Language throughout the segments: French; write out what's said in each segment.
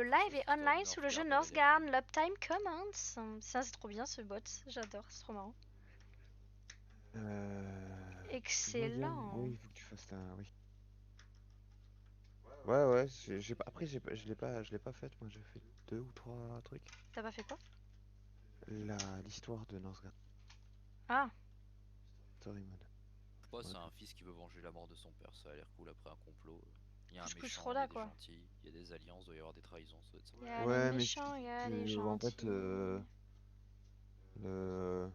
live est online sous le jeu Northgard. L'uptime commence. Ça, c'est trop bien ce bot. J'adore, c'est trop marrant. Excellent. Oui, il faut que tu fasses ta... Oui. Ouais, après, je l'ai pas faite. Moi, j'ai fait 2 ou 3 trucs. T'as pas fait quoi? L'histoire de Northgard. Ah. Story mode. Ouais, Ouais, c'est un fils qui veut venger la mort de son père, ça a l'air cool après un complot. Il y a un Plus méchant, il y Roda a des quoi. gentils, il y a des alliances, il doit y avoir des trahisons, ça doit être Il y sympa. a les Ouais, mais méchants, il y a les en gentils. fait, le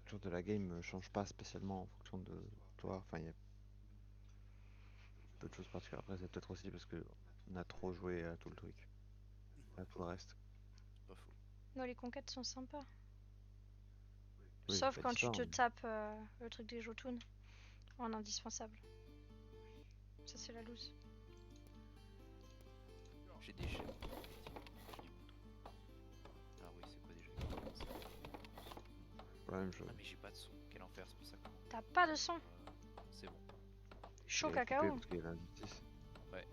tour de la game change pas spécialement en fonction de toi. Enfin, il y a peu de choses particulières. Après, c'est peut-être aussi parce que on a trop joué à tout le truc, à tout le reste. C'est pas faux. Non, les conquêtes sont sympas. Oui, Sauf pas quand tu d'histoire, te mais- tapes le truc des Jotun en indispensable. Ça, c'est la loose. J'ai des chefs, effectivement. Ah oui, c'est quoi déjà? Pas la même chose. Ah mais j'ai pas de son, quel enfer, c'est pour ça que... T'as pas de son. C'est bon. Chaud Il a coupé cacao. parce qu'il y a l'injustice. Ouais.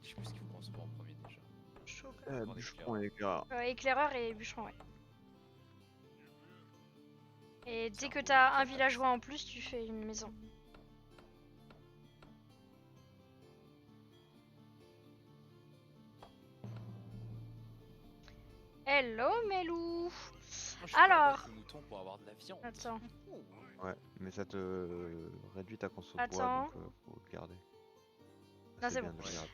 Je sais plus ce qu'il faut qu'on se voit en premier déjà. Chaud cacao. Bûcheron et gars. Éclaireur et bûcheron, ouais. Et C'est dès un que beau t'as un éclairage. villageois en plus, tu fais une maison. Hello Melou. Moi, je suis Alors. pas abattre le mouton pour avoir de la viande. Attends. Oh. Ouais, mais ça te réduit ta conso de bois, Attends. donc faut le garder. Non, c'est bien bon. de le garder.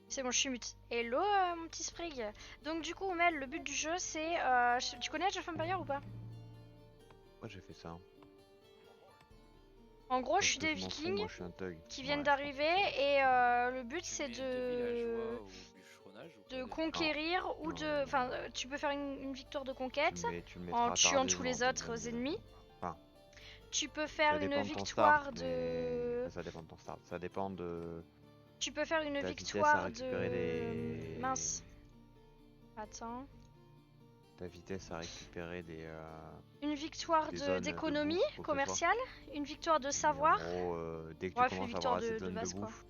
C'est bon, je suis mute. Hello mon petit Sprig. Donc du coup Mel, le but du jeu c'est... Tu connais Age of Empires ou pas? Moi j'ai fait ça. Hein. En gros, Parce je suis que des je m'en fous, vikings moi je suis un thug. qui viennent Ouais, d'arriver et le but Tu c'est mets deux villageois de... au bûcheronnage ou de pas conquérir ou Non, de... non, Enfin, non. tu peux faire une victoire de conquête Tu le en mettras tuant tous les tardivement autres dans une... ennemis. Enfin, Tu peux faire ça une dépend de ton start, victoire mais... de... enfin, ça dépend de ton start. Ça dépend de Tu peux faire une ta vitesse à victoire récupérer de... des... Mince. Attends. Ta vitesse à récupérer des... Une victoire des zones de d'économie bouffe, quoi que ce soit. commerciale. Une victoire de Mais savoir. en gros, dès que tu Bref, une commences à victoire avoir assez de de zones de base quoi. bouffe,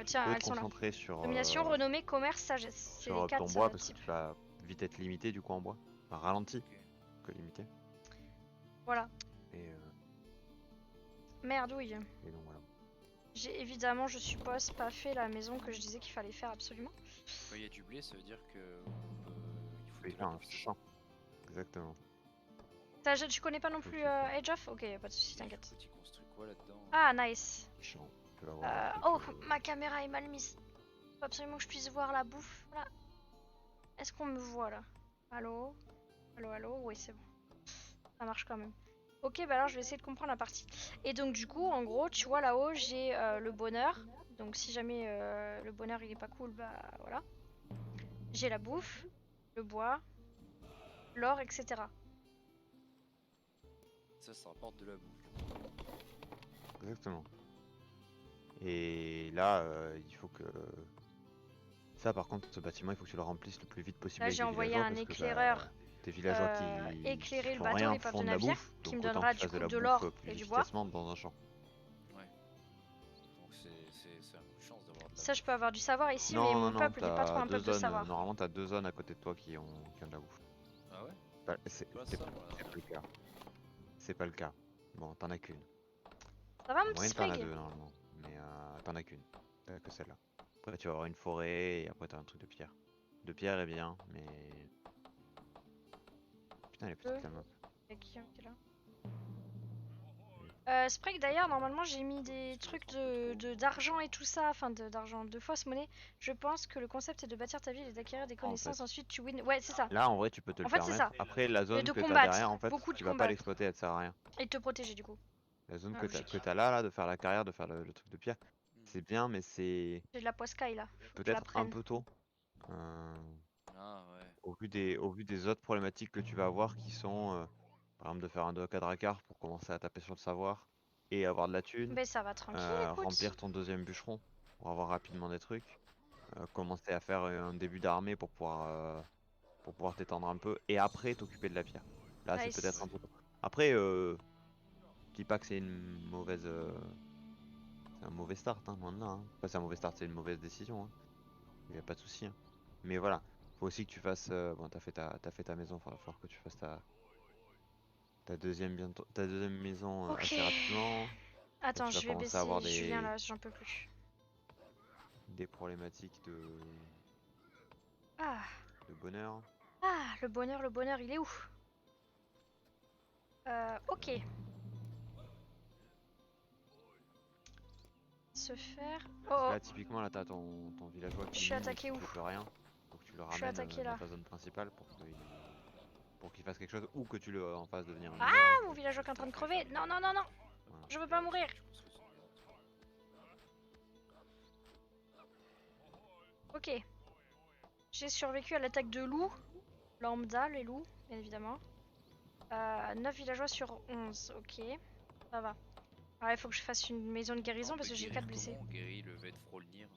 Tiens, tu peux elles te sont là. concentrer sur... Domination, renommée, commerce, sagesse. C'est les sur ton 4 bois, parce que types. tu vas vite être limité du coup en bois. Enfin, ralenti Ok. que limité. Voilà. Et, Merdouille. et donc voilà. J'ai évidemment, je suppose, pas fait la maison que je disais qu'il fallait faire absolument. Quand il y a du blé, ça veut dire que il faut Tu peux y de faire la un bouffe. champ. Exactement. Tu connais pas non plus Age of? Ok, pas de soucis, Et t'inquiète. du coup, tu construis quoi là-dedans? Ah, nice. Champ. Tu peux avoir Oh, quelques- ma caméra est mal mise. Faut absolument que je puisse voir la bouffe. Voilà. Est-ce qu'on me voit là? Allô? Allô, allô? Oui, c'est bon. Ça marche quand même. Ok, bah alors je vais essayer de comprendre la partie. Et donc du coup, en gros, tu vois là-haut, j'ai le bonheur. Donc si jamais le bonheur il est pas cool, bah voilà. J'ai la bouffe, le bois, l'or, etc. Ça rapporte de la bouffe. Exactement. Et là, il faut que... Ça par contre, ce bâtiment, il faut que tu le remplisses le plus vite possible Là avec j'ai des envoyé villageois. un parce que, éclaireur tes villageois qui éclairer le font bateau, rien l'épave de font de la navire, bouffe. qui Donc me autant donnera que tu du fasses de coup la de bouffe l'or plus et du bois. efficacement dans un champ. Ouais. Donc c'est un coup de chance d'avoir de la Ça je peux avoir du savoir ici, Non, mais non, mon non, peuple n'est pas trop t'as un deux peuple de zones. savoir. Normalement, t'as 2 zones à côté de toi qui ont de la bouffe. bouffe. Ah ouais? C'est Pas c'est ça, pas, moi, c'est là. pas le cas. C'est pas le cas. Bon, t'en as qu'une. Ça va En mon petit moyenne, t'en as Sprig? 2 normalement. Mais t'en as qu'une. T'as que celle-là. Après, tu vas avoir une forêt et après, t'as un truc de pierre. De pierre est bien, mais. Putain, elle est petite la map. Il y a qui est là? Sprig d'ailleurs, normalement j'ai mis des trucs d'argent et tout ça, enfin d'argent, de fausse monnaie. Je pense que le concept est de bâtir ta ville et d'acquérir des En connaissances, fait. ensuite tu win. Ouais, c'est ça. Là, en vrai, tu peux te le En fait, c'est permettre. ça. Après, la Et zone de que t'as derrière, combattre, en fait, beaucoup de tu vas pas combattre. l'exploiter, elle sert à rien. Et de te protéger du coup. La zone Ah, que logique. t'as là, de faire la carrière, de faire le truc de pierre, c'est bien, mais c'est J'ai de la poiscaille là, faut que je la peut-être un prenne. peu tôt. Euh, Ah ouais. au vu des autres problématiques que tu vas avoir qui sont, par exemple, de faire un dock à Drakkar pour commencer à taper sur le savoir et avoir de la thune, Mais ça va tranquille, écoute. remplir ton deuxième bûcheron pour avoir rapidement des trucs, commencer à faire un début d'armée pour pouvoir t'étendre un peu et après t'occuper de la pierre. Là, c'est peut-être Nice. un peu tôt. Après, je dis pas que c'est une mauvaise C'est un mauvais start, hein, loin de là. Hein. Enfin, c'est un mauvais start, c'est une mauvaise décision. Hein. Il n'y a pas de souci. Hein. Mais voilà, faut aussi que tu fasses. Bon, t'as fait ta maison, il va falloir que tu fasses ta deuxième bientôt, ta deuxième maison Ok. assez rapidement. Là, Attends, tu vas je vais commencer à avoir baisser Julien là, j'en peux plus. des problématiques Ah, de bonheur. ah, le bonheur, il est où? Ok. Se faire. Oh, Donc oh, là, typiquement, là, t'as ton villageois je qui suis mine et attaqué qui où? fait plus rien. Donc tu le Je suis ramènes attaqué dans là. ta zone principale pour qu'il fasse quelque chose ou que tu le en fasses devenir un Ah, mineur. Hein. mon villageois qui est en train de Fallait crever. faire Non, le- non, non, non. Voilà. Je veux pas mourir. Je construis son maison, tu vois. Ok. J'ai survécu à l'attaque de loups. Lambda, les loups, bien évidemment. 9 villageois sur 11. Ok. Ça va. Alors, il faut que je fasse une maison de On guérison peut parce que j'ai guérir 4 blessés. comment? On guérit le vet Frolnir.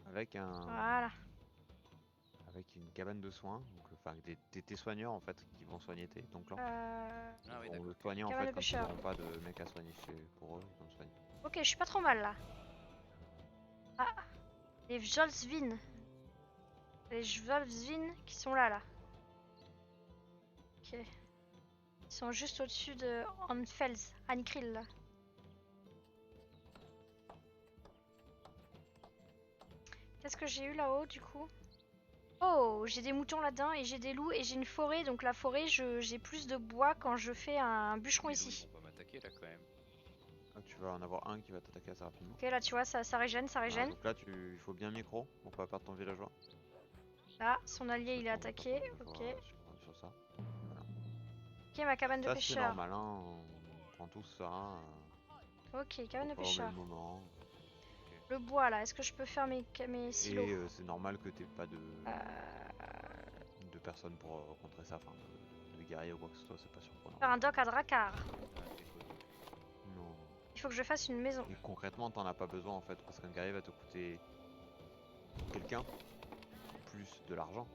Avec Voilà. avec une cabane de soins, donc enfin tes soigneurs en fait qui vont soigner ton clan. Ah oui, Ils vont le d'accord. soigner en Cabane fait de quand ils pêcheurs. n'auront pas de mec à soigner pour eux, ils vont le soigner. Ok, je suis pas trop mal là. Ah, les Jolsvin. Les Jolsvin qui sont là. Ok. Ils sont juste au-dessus de Anfels, Ankrill là. Qu'est-ce que j'ai eu là-haut du coup? Oh, j'ai des moutons là-dedans et j'ai des loups et j'ai une forêt. Donc la forêt, j'ai plus de bois quand je fais un bûcheron Les loups, ici. ils vont pas m'attaquer là quand même. Là, tu vas en avoir un qui va t'attaquer assez rapidement. Ok, là tu vois, ça régène, ça Voilà, régène. donc là il faut bien micro pour pas perdre ton villageois. Là, son allié Parce il que est ton attaqué. Ok. villageois sur ça. Voilà. Ok, ma cabane de Ça c'est pêcheurs. normal, hein, on prend tout ça Ok, cabane de pas au même pêcheurs. moment. Le bois là, est-ce que je peux faire mes silos? Et c'est normal que t'aies pas Euh, de personnes pour contrer ça, enfin de guerriers ou quoi que ce soit, c'est pas surprenant. Faire un dock à Drakkar. Ah, déco donc. Non. Il faut que je fasse une maison. Et concrètement, t'en as pas besoin en fait, parce qu'un guerrier va te coûter quelqu'un plus de l'argent.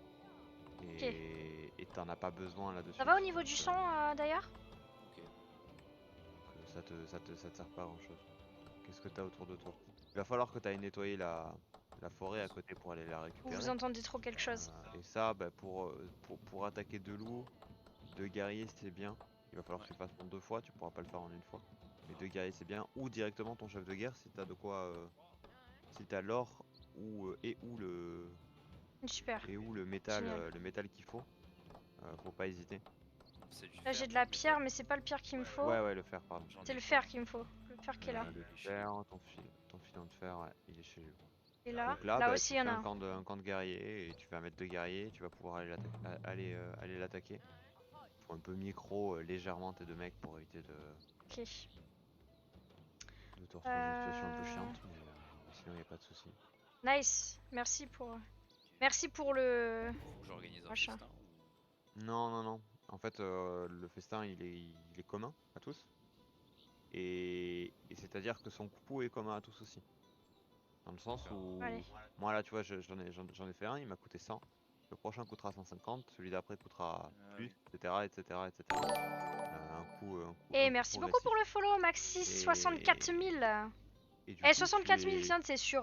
Ok. Et t'en as pas besoin là-dessus. Ça va au niveau du sang d'ailleurs? Ok. Donc, ça te sert pas à grand chose. Qu'est-ce que t'as autour de toi? Il va falloir que t'ailles nettoyer la forêt à côté pour aller la Ou vous récupérer. entendez trop quelque chose? Et ça, bah, pour attaquer deux loups, deux guerriers c'est bien. Il va falloir que Ouais. tu le fasses en deux fois, tu pourras pas le faire en une fois. Mais deux guerriers c'est bien. Ou directement ton chef de guerre si t'as de quoi. Si t'as l'or Super. ou Génial. le métal qu'il faut. Faut pas hésiter. C'est du Là fer, j'ai de du la métal. pierre mais c'est pas le pierre qu'il me faut. Ouais, le fer, pardon. J'en C'est ai le pas. fer qu'il me faut. Le fer qui est là. Le Il est chez fer, ton filon de fer, ouais, il est chez lui. Et là, Donc là, là bah, aussi tu il y en fais a un. un camp de guerriers et tu vas mettre deux guerriers, tu vas pouvoir aller l'attaquer. Faut un peu micro légèrement tes deux mecs pour éviter Ok. de te retrouver dans une situation un peu chiante, mais sinon il n'y a pas de souci. Nice. Merci pour le Faut que j'organise un machin. festin ou... Non. En fait, le festin il est commun à tous. Et c'est-à-dire que son coût est commun à tous aussi. Dans le sens où, Allez. moi là, tu vois, j'en ai fait un, il m'a coûté 100. Le prochain coûtera 150, celui d'après coûtera Ah plus, oui. etc. Un Et coût merci beaucoup pour progressif. le follow Maxis 64 000. Et du Eh coup, 64 000 tiens, c'est tu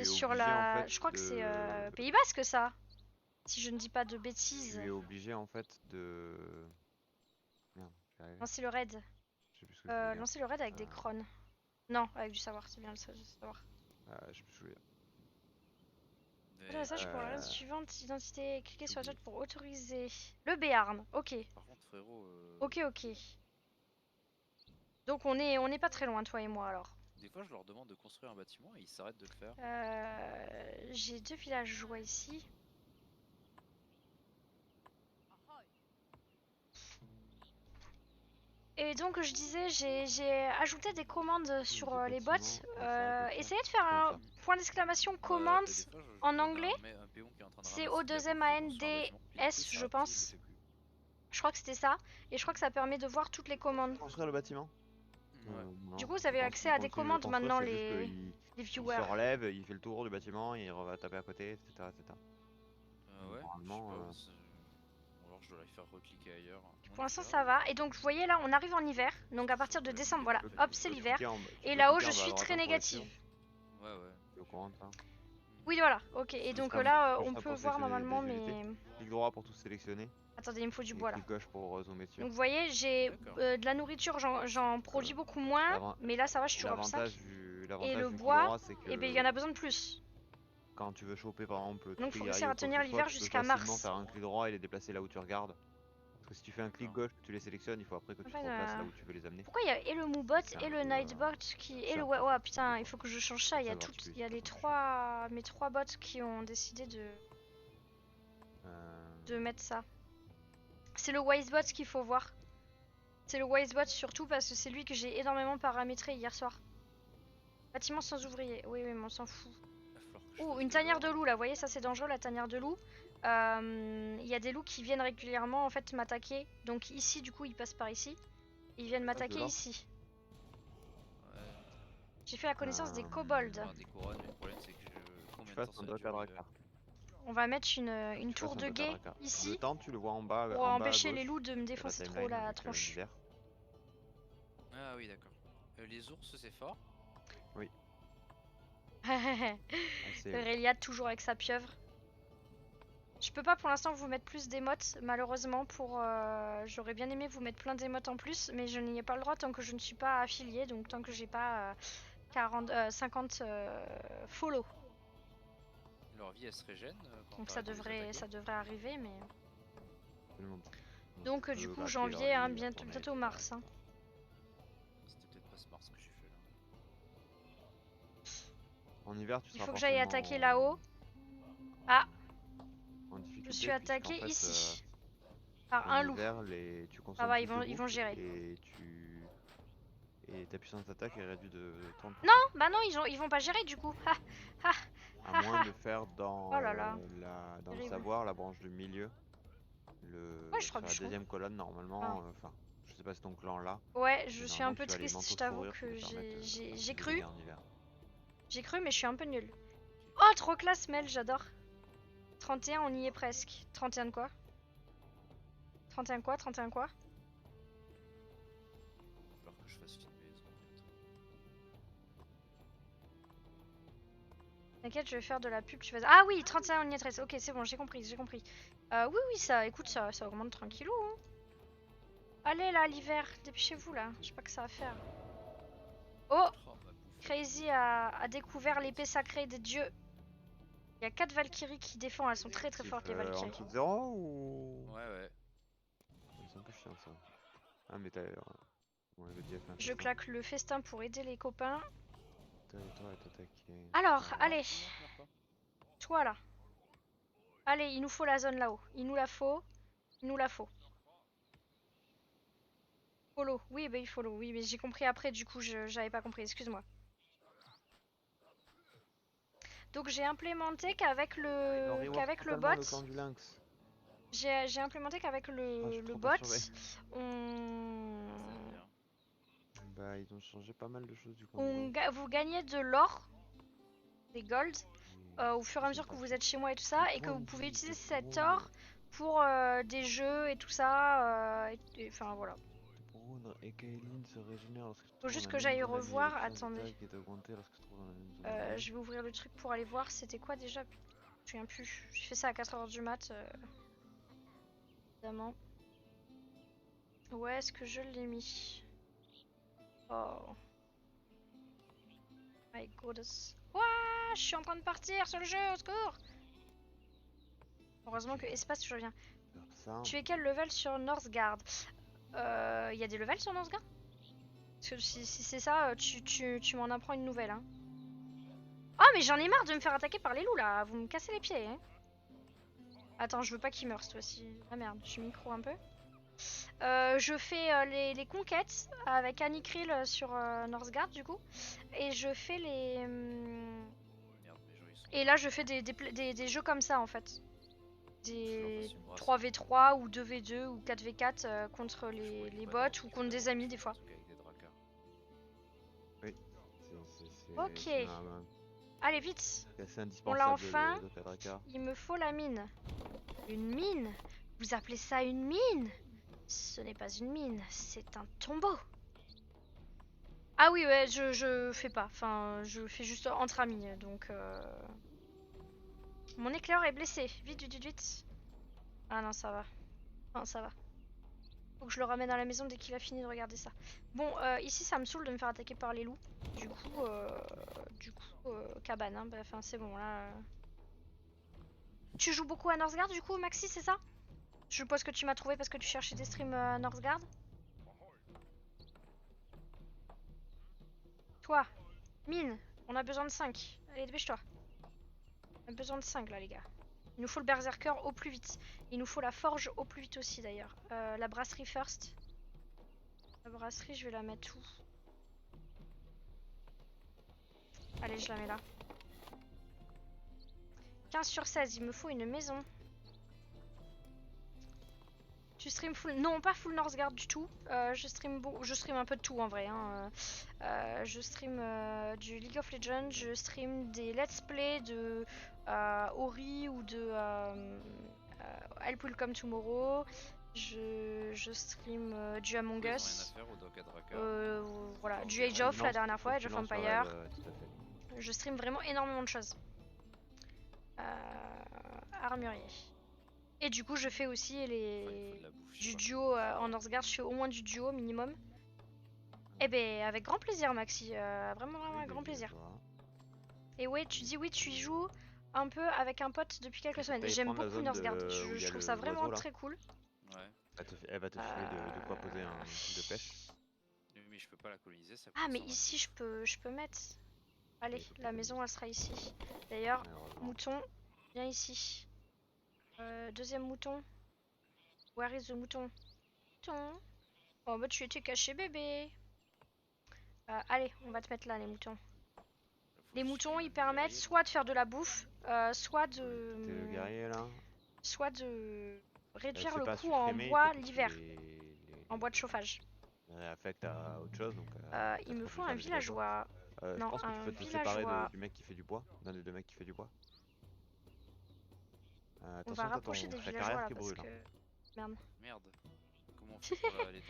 es sur obligé en la... fait Je crois que c'est Pays Basque ça. Si je ne dis pas de bêtises. tu es obligé en fait de... Merde, j'y arrivé. Lancer le raid. Je sais plus ce que je voulais dire. Lancer le raid avec des crônes. Non, avec du savoir, c'est bien le savoir. Je sais plus ce que je voulais dire. Mais, Faites un message pour la race Euh, suivante, identité, cliquez j'ai sur la oublié. chat pour autoriser. Le Béarn, ok. par contre, frérot, Ok. Donc on est pas très loin, toi et moi alors. des fois je leur demande de construire un bâtiment et ils s'arrêtent de le faire. J'ai deux villageois ici. Et donc je disais, j'ai ajouté des commandes sur Des les bots. bâtiments, comme ça, Essayez de faire comme un point d'exclamation commande Des fois, je en donne anglais. un péon qui est en train de C'est ramasser de la bouffe pour construire un bâtiment, puis du coup, il O2MANDS, je s'arrête et il le pense. fait plus. Je crois que c'était ça. Et je crois que ça permet de voir toutes les commandes. construire le bâtiment. Ouais. Non, Du coup, vous avez accès à des continue de le commandes construire, maintenant, c'est juste les qu'il il viewers. se relève, il fait le tour du bâtiment, il va taper à côté, etc. Ouais, Normalement, je sais pas, alors je dois la faire recliquer ailleurs. Pour l'instant ça va. Et donc vous voyez là on arrive en hiver. Donc à partir de décembre voilà. Tu peux- Hop tu c'est peux l'hiver. cliquer tu Et peux là-haut cliquer je en bas à suis droite, très hein, pour être négative. Ouais, ouais. T'es au courant de ça? Oui voilà. Ok. Et Juste donc un- là juste on un peut pour voir sélectionner les normalement unités. mais... Clic droit pour tout sélectionner. Attendez il me faut du Et bois là. clic gauche pour zoomer dessus. Donc vous voyez j'ai D'accord. de la nourriture j'en produis beaucoup moins. L'avant- Mais là ça va je suis sur Hop 5. L'avantage Et l'avantage le du clic bois, droit, c'est et ben il y en que a besoin de plus. quand tu veux choper par exemple Donc tous les faut guerriers réussir ou à quoi que tenir ce soit, l'hiver tu peux jusqu'à facilement mars. faire un clic droit et les déplacer là où tu regardes. Parce que si tu fais un clic D'accord. gauche, que tu les sélectionnes, il faut après que tu te Enfin, replaces là où tu veux les amener. Pourquoi il y a et le Moobot C'est et un le peu, Nightbot qui... Et c'est le... un Ouais, peu ouais compliqué, putain, quoi. il faut que je change ça. Comme Il y a, ça, voir tout... si tu il y a peux les changer. mes 3 bots qui ont décidé de mettre ça. C'est le Wisebot qu'il faut voir. C'est le Wisebot surtout parce que c'est lui que j'ai énormément paramétré hier soir. Bâtiment sans ouvrier. Oui, oui, mais on s'en fout. Va falloir que je Oh, fasse une de tanière l'or, de là. loup là, vous voyez ça c'est dangereux la tanière de loup. Il y a des loups qui viennent régulièrement en fait m'attaquer. Donc ici du coup ils passent par ici. Ils viennent m'attaquer l'or. ici. Ouais. J'ai fait la connaissance des kobolds. Faire des couronnes, mais le problème c'est que Tu combien de fasses temps un ça dock dure à l'hiver? Drakkar. On va mettre une Tu tour fasses un de dock à guet Drakkar. Le ici temps, tu le vois en pour bas à empêcher les gauche, loups de me sur la défoncer trop timeline la avec tronche. l'hiver. Ah oui, d'accord. Les ours, c'est fort. Oui. Assez, oui. Réliade toujours avec sa pieuvre. Je peux pas pour l'instant vous mettre plus d'émotes malheureusement pour... J'aurais bien aimé vous mettre plein d'émotes en plus mais je n'y ai pas le droit tant que je ne suis pas affiliée donc tant que j'ai pas 50 follow. Leur vie, elle se régène quand Donc t'arrêtes de les attaquer. ça devrait arriver mais... Absolument pas. Donc tu du peux coup gratter janvier, leur hein, vie, bientôt, retourner, bientôt etc. mars. Hein. C'était peut-être pas smart ce que j'ai fait là. En hiver, tu Il seras faut que j'aille forcément attaquer là-haut. Ah, en difficulté. je suis puisqu'en attaqué fait, ici. Par en un loup. hiver, tu consommes Ça va, plus de ils vont bouffe gérer. et ta puissance d'attaque est réduite de 30%. Non, bah non, ils vont pas gérer du coup. Ha, ha, À moins de faire dans, Oh là là. dans le Terrible. savoir, la branche du milieu. Ouais, je crois Sur que la je trouve. deuxième colonne, normalement. Enfin, je sais pas si ton clan là. Ouais, mais je suis un normalement, peu tu as les triste, manteaux je de t'avoue fourrure qui que te permettent de j'ai faire plus de cru. dégâts en hiver. J'ai cru, mais je suis un peu nulle. Oh, trop classe, Mel, j'adore. 31, on y est presque. 31 de quoi 31 quoi 31 quoi Il va falloir que je fasse une maison bientôt. T'inquiète, je vais faire de la pub, tu vas... Ah oui, 31, on y est presque. Ok, c'est bon, j'ai compris, j'ai compris. Oui, oui, ça, écoute, ça augmente tranquillou. Hein. Allez, là, l'hiver, dépêchez-vous, là. Je sais pas que ça va faire. Oh, Oh, ma bouffe. Crazy a découvert l'épée sacrée des dieux. Il y a 4 Valkyries qui défendent, elles sont très très fortes, les En Valkyries. dessous de 0 ou. Ouais, ouais. C'est un peu chiant ça. Ah, mais t'as. Ouais, le dief, Je claque le festin pour aider les copains. Territoire est attaqué. Alors, Ah, allez, Meurs pas. toi là. Allez, il nous faut la zone là-haut. Il nous la faut. Il nous la faut. Follow. Oui, bah il follow. Oui, mais j'ai compris après, du coup, j'avais pas compris. Excuse-moi. Donc j'ai implémenté qu'avec le bot, Le clan du lynx. j'ai implémenté qu'avec Ah, je suis le trop bot, perturbé. on, C'est bien. Bah, ils ont changé pas mal de choses du clan du lynx. vous gagnez de l'or, des golds, au fur et à Ils mesure sont que pas vous chers. êt chez moi et tout ça, et que Pourquoi vous on pouvez dit utiliser de cet or pour des jeux et tout ça. Enfin voilà. Brune et Kaylin se régénèrent lorsque tu te Faut trouves juste dans que la j'aille même zone ennemie. revoir. La puissance Attendez. d'attaque est augmentée lorsque tu te trouves dans la même zone ennemie. Je vais ouvrir le truc pour aller voir. C'était quoi déjà? Je me souviens plus. J'ai fait ça à 4h du mat. Évidemment. Où est-ce que je l'ai mis? Oh. My goodness. Ouah, je suis en train de partir sur le jeu, au secours! Heureusement que espace, je reviens. Faire ça. Tu es quel level sur Northgard? Il y a des levels sur Northgard? Parce que si c'est ça, tu m'en apprends une nouvelle. Hein. Oh, mais j'en ai marre de me faire attaquer par les loups là. Vous me cassez les pieds. Hein. Attends, je veux pas qu'il meure cette fois-ci. Ah merde, je micro un peu. Je fais les conquêtes avec Annie Krill sur Northgard du coup. Et je fais les. Merde, mes gens ils sont. Et là, je fais des jeux comme ça en fait. Des Je leur passe 3v3 ou 2v2 ou 4v4 contre les bots ou contre des amis des fois. Avec des dracars. Ok. C'est Allez, vite! assez On l'a indispensable enfin. de Drakkar. Il me faut la mine. Une mine? Vous appelez ça une mine? Ce n'est pas une mine, c'est un tombeau. Ah oui, ouais, je fais pas. Enfin, je fais juste entre amis, donc... Mon éclaireur est blessé. Vite, vite, vite, vite. Ah non, ça va. Non, ça va. Faut que je le ramène à la maison dès qu'il a fini de regarder ça. Bon, ici, ça me saoule de me faire attaquer par les loups. Cabane, hein. Bah, enfin, c'est bon, là... Tu joues beaucoup à Northgard, du coup, Maxi, c'est ça? Je suppose que tu m'as trouvé parce que tu cherchais des streams Northgard. Toi, mine, on a besoin de 5. Allez, dépêche-toi. On a besoin de 5 là, les gars. Il nous faut le berserker au plus vite. Il nous faut la forge au plus vite aussi, d'ailleurs. La brasserie first. La brasserie, je vais la mettre où? Allez, je la mets là. 15 sur 16, il me faut une maison. Tu stream full... Non, pas full Northgard du tout. Je stream un peu de tout en vrai. Hein. Je stream du League of Legends, je stream des let's play de Ori ou de Help Will Come Tomorrow. Je stream du Among Ils ont rien à Us. faire au Dog Tracker. Voilà, Faut du que Age of la dernière fois, Faut Age que of tu lances sur Empire. elle, tout à fait. Je stream vraiment énormément de choses. Armurier. Et du coup, je fais aussi Enfin, il faut de la bouffe, je sais du pas. duo en Northgard. Je fais au moins du duo minimum. Eh ben, avec grand plaisir, Maxi. Vraiment, vraiment, Oui, avec grand je plaisir. vois. Et ouais, tu dis oui, tu y joues un peu avec un pote depuis quelques semaines. T'allais J'aime prendre la beaucoup zone Northgard. où il y Je a trouve ça vraiment l'oiseau, là. très cool. Ouais. Elle va te filer de quoi poser un truc de pêche. Mais je peux pas la coloniser, ça Ah, coûte mais 120 ici, je peux mettre. Allez, Oui, faut la pas maison, coloniser. elle sera ici. D'ailleurs, Malheureusement. mouton, viens ici. Deuxième mouton. Where is the mouton? Mouton. Oh, bah tu étais caché, bébé. Allez, on va te mettre là, les moutons. Les moutons, ils permettent soit de faire de la bouffe, soit T'es le de guerrier là. réduire C'est le pas coût en supprimé, il bois faut que tu l'hiver, les en bois de chauffage. réaffectes à autre chose. Donc, Il me peut-être faut plus un villageois. Je Non, pense que tu un peux te séparer villageois. du mec qui fait du bois, d'un des deux mecs qui fait du bois. On va Attention, t'as rapprocher des ta villageois carrière là qui parce brûle. que... Hein. Merde. Merde. Comment on fait pour l'éteindre déjà?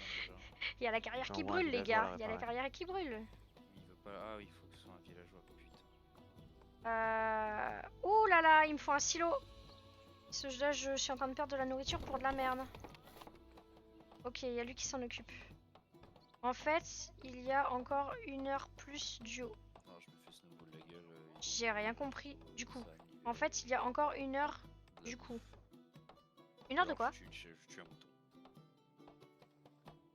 Il y a la carrière qui J'envoie un brûle, les villageois gars. la Il y a la réparer. carrière qui brûle. Mais il veut pas. Ah oui, il faut que ce soit un villageois, putain. Ouh là là, il me faut un silo. Ce jeu-là, je suis en train de perdre de la nourriture pour de la merde. Ok, il y a lui qui s'en occupe. En fait, il y a encore 1 heure plus duo. Non, je me fais snowball la gueule. J'ai rien compris. Du coup, ça a mis en fait, il y a encore 1 heure de la du coup. bouffe. 1 heure de Alors, quoi? je tue un mouton.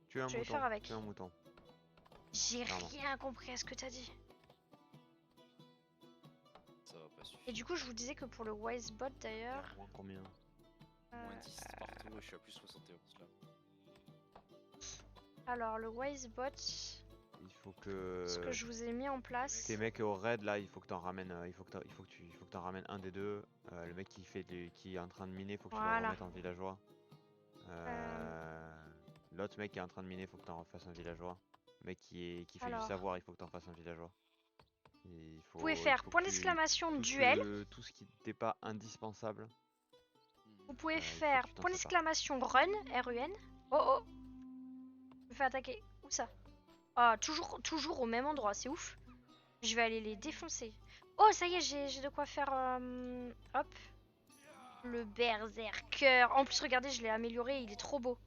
Tu es un Je vais mouton. faire avec. Tu es un mouton. J'ai Pardon. rien compris à ce que t'as dit. Ça va pas suffire. Et du coup, je vous disais que pour le Wisebot d'ailleurs. Moins combien? Moins 10 partout et je suis à plus 71 là. Alors, le Wisebot, Il faut que. ce que je vous ai mis en place. Tes mecs au raid là, il faut que t'en ramènes. Il faut que tu t'en ramènes un des deux. Le mec qui est en train de miner, faut que tu le Voilà. remettes en villageois. L'autre mec qui est en train de miner, faut que t'en refasses un villageois. Le mec qui fait du Alors. savoir, il faut que t'en fasses un villageois. Vous pouvez faire point d'exclamation duel. Tout ce qui t'est pas indispensable. Vous pouvez il faut que faire tu t'en point sépares. d'exclamation run, R-U-N. Oh oh. Je me fais attaquer. Où ça? Ah, toujours au même endroit, c'est ouf. Je vais aller les défoncer. Oh, ça y est, j'ai de quoi faire. Hop. Le berserker. En plus, regardez, je l'ai amélioré, il est trop beau.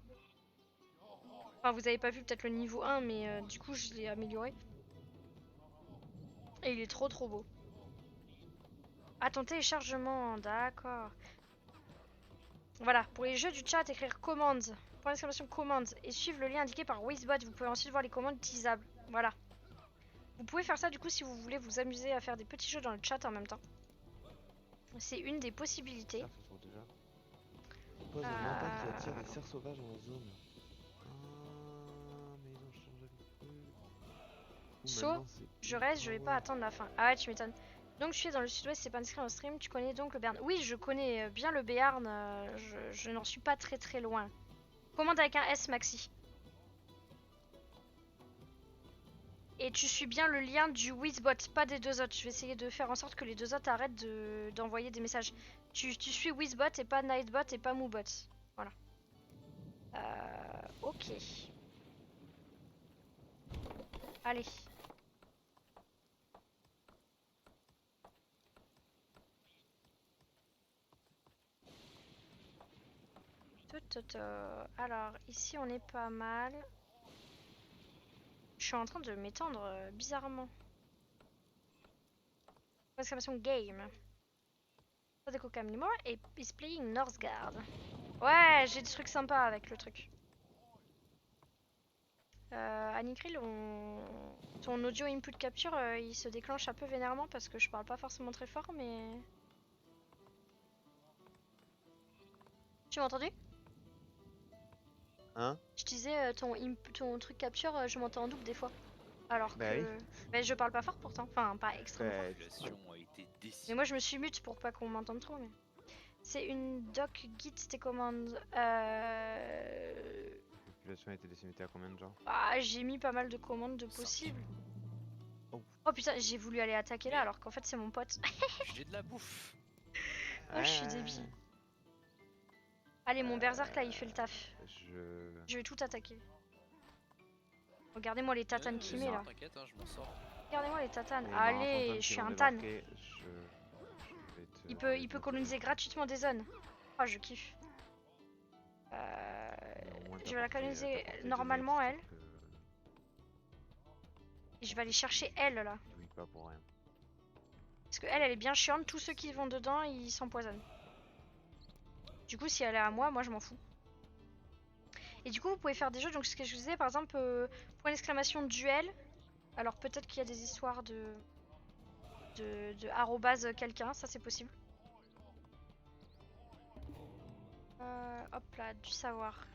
Enfin, vous avez pas vu peut-être le niveau 1, mais du coup, je l'ai amélioré. Et il est trop beau. Attends, téléchargement, d'accord. Voilà, pour les jeux du chat, écrire commande, point d'exclamation commande, et suivre le lien indiqué par Wisebot. Vous pouvez ensuite voir les commandes utilisables. Voilà. Vous pouvez faire ça du coup si vous voulez vous amuser à faire des petits jeux dans le chat en même temps. C'est une des possibilités. Cerfs sont déjà. Pose un mental qui attire des cerfs sauvages dans la zone. Ah, mais ils ont changé le truc. So, je reste, je vais pas attendre la fin. Ah ouais, tu m'étonnes. Donc tu es dans le sud-ouest, c'est pas inscrit en stream, tu connais donc le Béarn. Oui, je connais bien le Béarn, je n'en suis pas très loin. Commande avec un S, Maxi. Et tu suis bien le lien du Wisebot, pas des deux autres. Je vais essayer de faire en sorte que les deux autres arrêtent d'envoyer des messages. Tu suis Wisebot et pas Nightbot et pas Moobot. Voilà. Ok. Allez. Alors, ici on est pas mal. Je suis en train de m'étendre bizarrement. Exclamation game. Sadeko Kamimura is playing Northgard. Ouais, j'ai des trucs sympas avec le truc. Anikril, ton audio input capture, il se déclenche un peu vénèrement parce que je parle pas forcément très fort, mais... Tu m'as entendu? Hein? Je disais, ton truc capture, je m'entends en double des fois. Alors Bah oui. que... Bah, je parle pas fort pourtant, enfin pas extrêmement fort. Bah, La population a été décimée. Mais moi je me suis mute pour pas qu'on m'entende trop, mais... C'est une doc git tes commandes. la population a été décimée à combien de gens? Ah, j'ai mis pas mal de commandes de Cinq. possibles. Oh. Oh putain, j'ai voulu aller attaquer là alors qu'en fait c'est mon pote. J'ai de la bouffe. Oh, je suis débile. Allez, mon berserk là il fait le taf. Je vais tout attaquer. Regardez-moi les tatanes qu'il met là. T'inquiète, hein, je m'en sors. Regardez-moi les tatanes. Les marins Allez, fantômes je qui suis vont un tan. débarquer, je vais Il peut te coloniser mettre, gratuitement des zones. Oh, je kiffe. au moins Je vais la coloniser t'apporter du normalement mates, elle. histoire Et je vais aller chercher elle là. que douille pas pour rien. Parce que elle est bien chiante. Tous ceux qui vont dedans, ils s'empoisonnent. Du coup, si elle est à moi, je m'en fous. Et du coup, vous pouvez faire des jeux. Donc, ce que je vous disais, par exemple, point d'exclamation duel. Alors, peut-être qu'il y a des histoires de arrobase quelqu'un. Ça, c'est possible. Hop là, du savoir.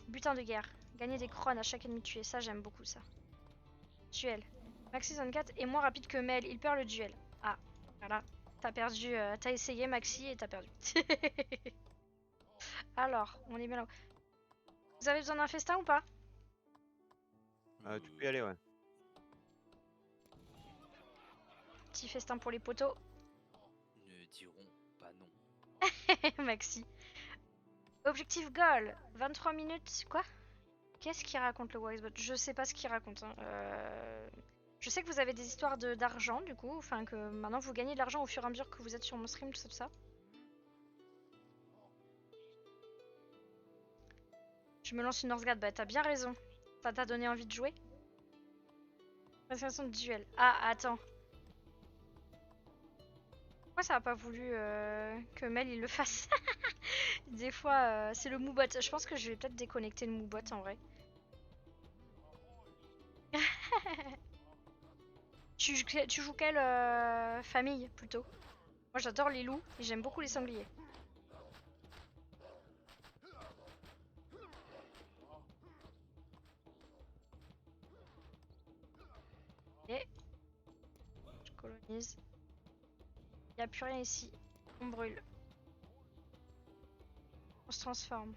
Butin de guerre. Gagner des crônes à chaque ennemi tué. Ça, j'aime beaucoup ça. Duel. Maxi Zone 4 est moins rapide que Mel. Il perd le duel. Ah, voilà. T'as perdu. T'as essayé Maxi et t'as perdu. Alors, on est bien là. Vous avez besoin d'un festin ou pas? Tu peux y aller, ouais. Petit festin pour les poteaux. Ne diront pas non. Maxi. Objectif goal. 23 minutes. Quoi? Qu'est-ce qu'il raconte le Wisebot? Je sais pas ce qu'il raconte. Hein. Je sais que vous avez des histoires d'argent du coup. Enfin que maintenant vous gagnez de l'argent au fur et à mesure que vous êtes sur mon stream, tout ça. Je me lance une Northgard. Bah t'as bien raison. Ça t'a donné envie de jouer? Présentation de duel. Ah attends. Pourquoi ça a pas voulu que Mel il le fasse? Des fois c'est le moobot. Je pense que je vais peut-être déconnecter le moobot en vrai. Tu joues quelle famille plutôt? Moi j'adore les loups et j'aime beaucoup les sangliers. Et je colonise. Il n'y a plus rien ici. On brûle. On se transforme.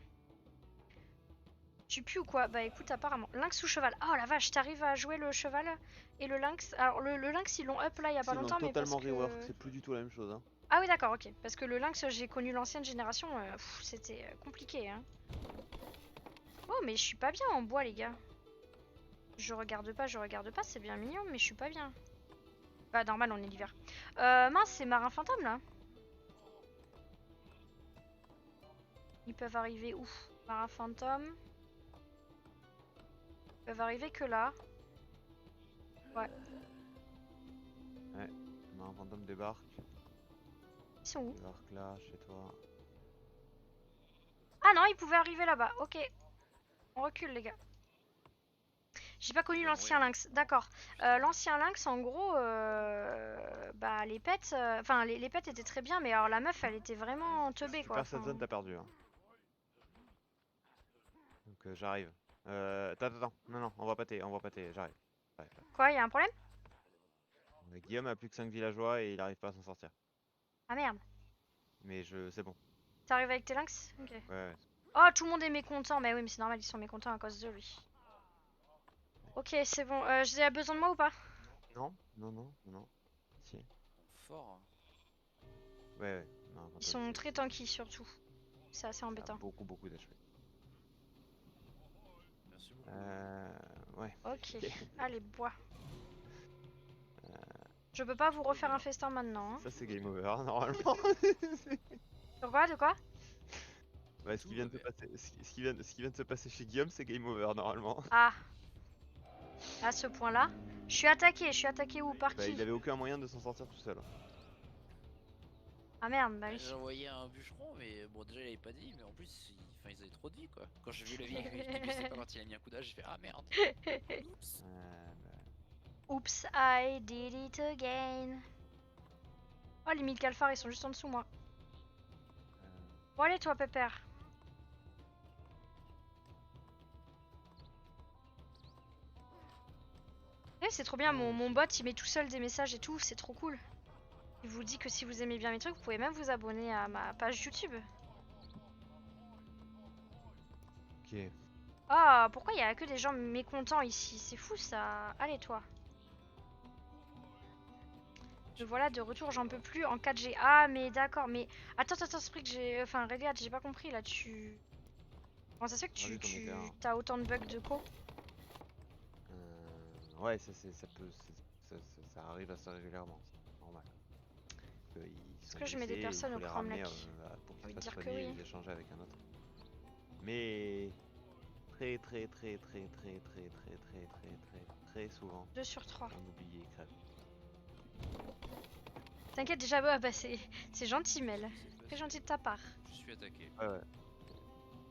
Tu pues ou quoi? Bah écoute, apparemment. Lynx ou cheval? Oh la vache, t'arrives à jouer le cheval et le lynx? Alors le lynx ils l'ont up là il y a pas longtemps, mais parce totalement que... rework, c'est plus du tout la même chose. Hein. Ah oui d'accord, ok. Parce que le lynx j'ai connu l'ancienne génération, c'était compliqué. Hein. Oh mais je suis pas bien en bois les gars. Je regarde pas, c'est bien mignon, mais je suis pas bien. Bah normal, on est l'hiver. Mince, c'est marin fantôme là. Ils peuvent arriver où? Marin fantôme. Ils peuvent arriver que là. Ouais. Ouais, un fantôme débarque. Ils sont où? Débarque là, chez toi. Ah non, ils pouvaient arriver là-bas. Ok. On recule les gars. J'ai pas connu l'ancien lynx, d'accord. L'ancien lynx, en gros, bah les pets, enfin les pets étaient très bien, mais alors la meuf, elle était vraiment teubée Si tu quoi. perds cette zone, t'as perdu. Hein. Donc j'arrive. Attends, non, on va pâter, j'arrive. Quoi, y a un problème? Guillaume a plus que 5 villageois et il arrive pas à s'en sortir. Ah merde. Mais c'est bon. T'arrives avec tes lynx? Ok. Ouais. Oh, tout le monde est mécontent, mais oui, mais c'est normal, ils sont mécontents à cause de lui. Ok, c'est bon. J'ai besoin de moi ou pas? Non. Si. Fort. Ouais. Non, Ils sont très tanky surtout. c'est assez Ça a embêtant. beaucoup d'HP. Merci beaucoup. Ouais. Ok, allez, bois. Je peux pas vous refaire un festin maintenant. Hein. Ça c'est game over normalement. De quoi? Ouais, ce Tout qui vient de se va passer, ce qui vient de se passer chez Guillaume, c'est game over normalement. Ah, à ce point-là. Je suis attaqué où? Par Bah, qui? il avait aucun moyen de s'en sortir tout seul. Ah merde, bah oui. J'ai envoyé un bûcheron, mais bon, déjà il avait pas dit, mais en plus, enfin, ils avaient trop de vie quoi. Quand j'ai vu la vie, je sais pas quand il a mis un coup d'âge, j'ai fait ah merde. Oups. Bah, Oops, I did it again. Oh, les 1000 calfars, ils sont juste en dessous, moi. Bon, allez, toi, Pépère. Ouais, c'est trop bien, mon bot, il met tout seul des messages et tout, c'est trop cool. Il vous dit que si vous aimez bien mes trucs, vous pouvez même vous abonner à ma page YouTube. ok. Ah, pourquoi il y a que des gens mécontents ici? C'est fou, ça. Allez, toi. Me voilà de retour, j'en peux plus en 4G. Ah, mais d'accord, mais... Attends, Sprig, j'ai... Enfin, regarde, j'ai pas compris, là, tu... Comment ça se fait que Rajoute ton éclair. t'as autant de bugs de co? Ouais, ça peut, ça arrive assez régulièrement, c'est normal. Ils sont que je mets des blessés, personnes il faut au les ramener cromlech? pour J'ai qu'ils envie de se fassent dire que soigner et oui. les échanger avec un autre. Mais très souvent, 2 sur 3. on oublie et crève. T'inquiète, déjà, bah c'est gentil, Mel. Très gentil de ta part. Je suis attaqué. Ouais.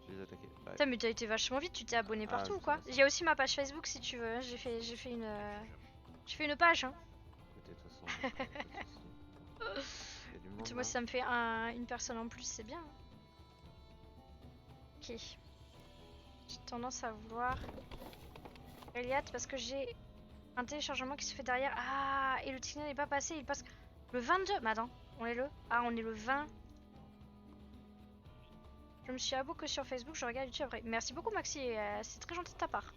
Je les ai attaqués. Ouais. Putain, mais t'as été vachement vite, tu t'es abonné Ah, partout ou je quoi? sais pas Il ça. y a aussi ma page Facebook si tu veux. J'ai fait une... J'ai fait une page, hein. Écoutez, de toute façon, pas de soucis. Il y a du monde Moi, là. si ça me fait une personne en plus, c'est bien. Ok. J'ai tendance à vouloir Eliat parce que j'ai un téléchargement qui se fait derrière. Ah, et le signal n'est pas passé, il passe le 22. Mais attends, on est le... Ah, on est le 20. Je me suis abonné que sur Facebook, je regarde YouTube après. Merci beaucoup Maxi, c'est très gentil de ta part.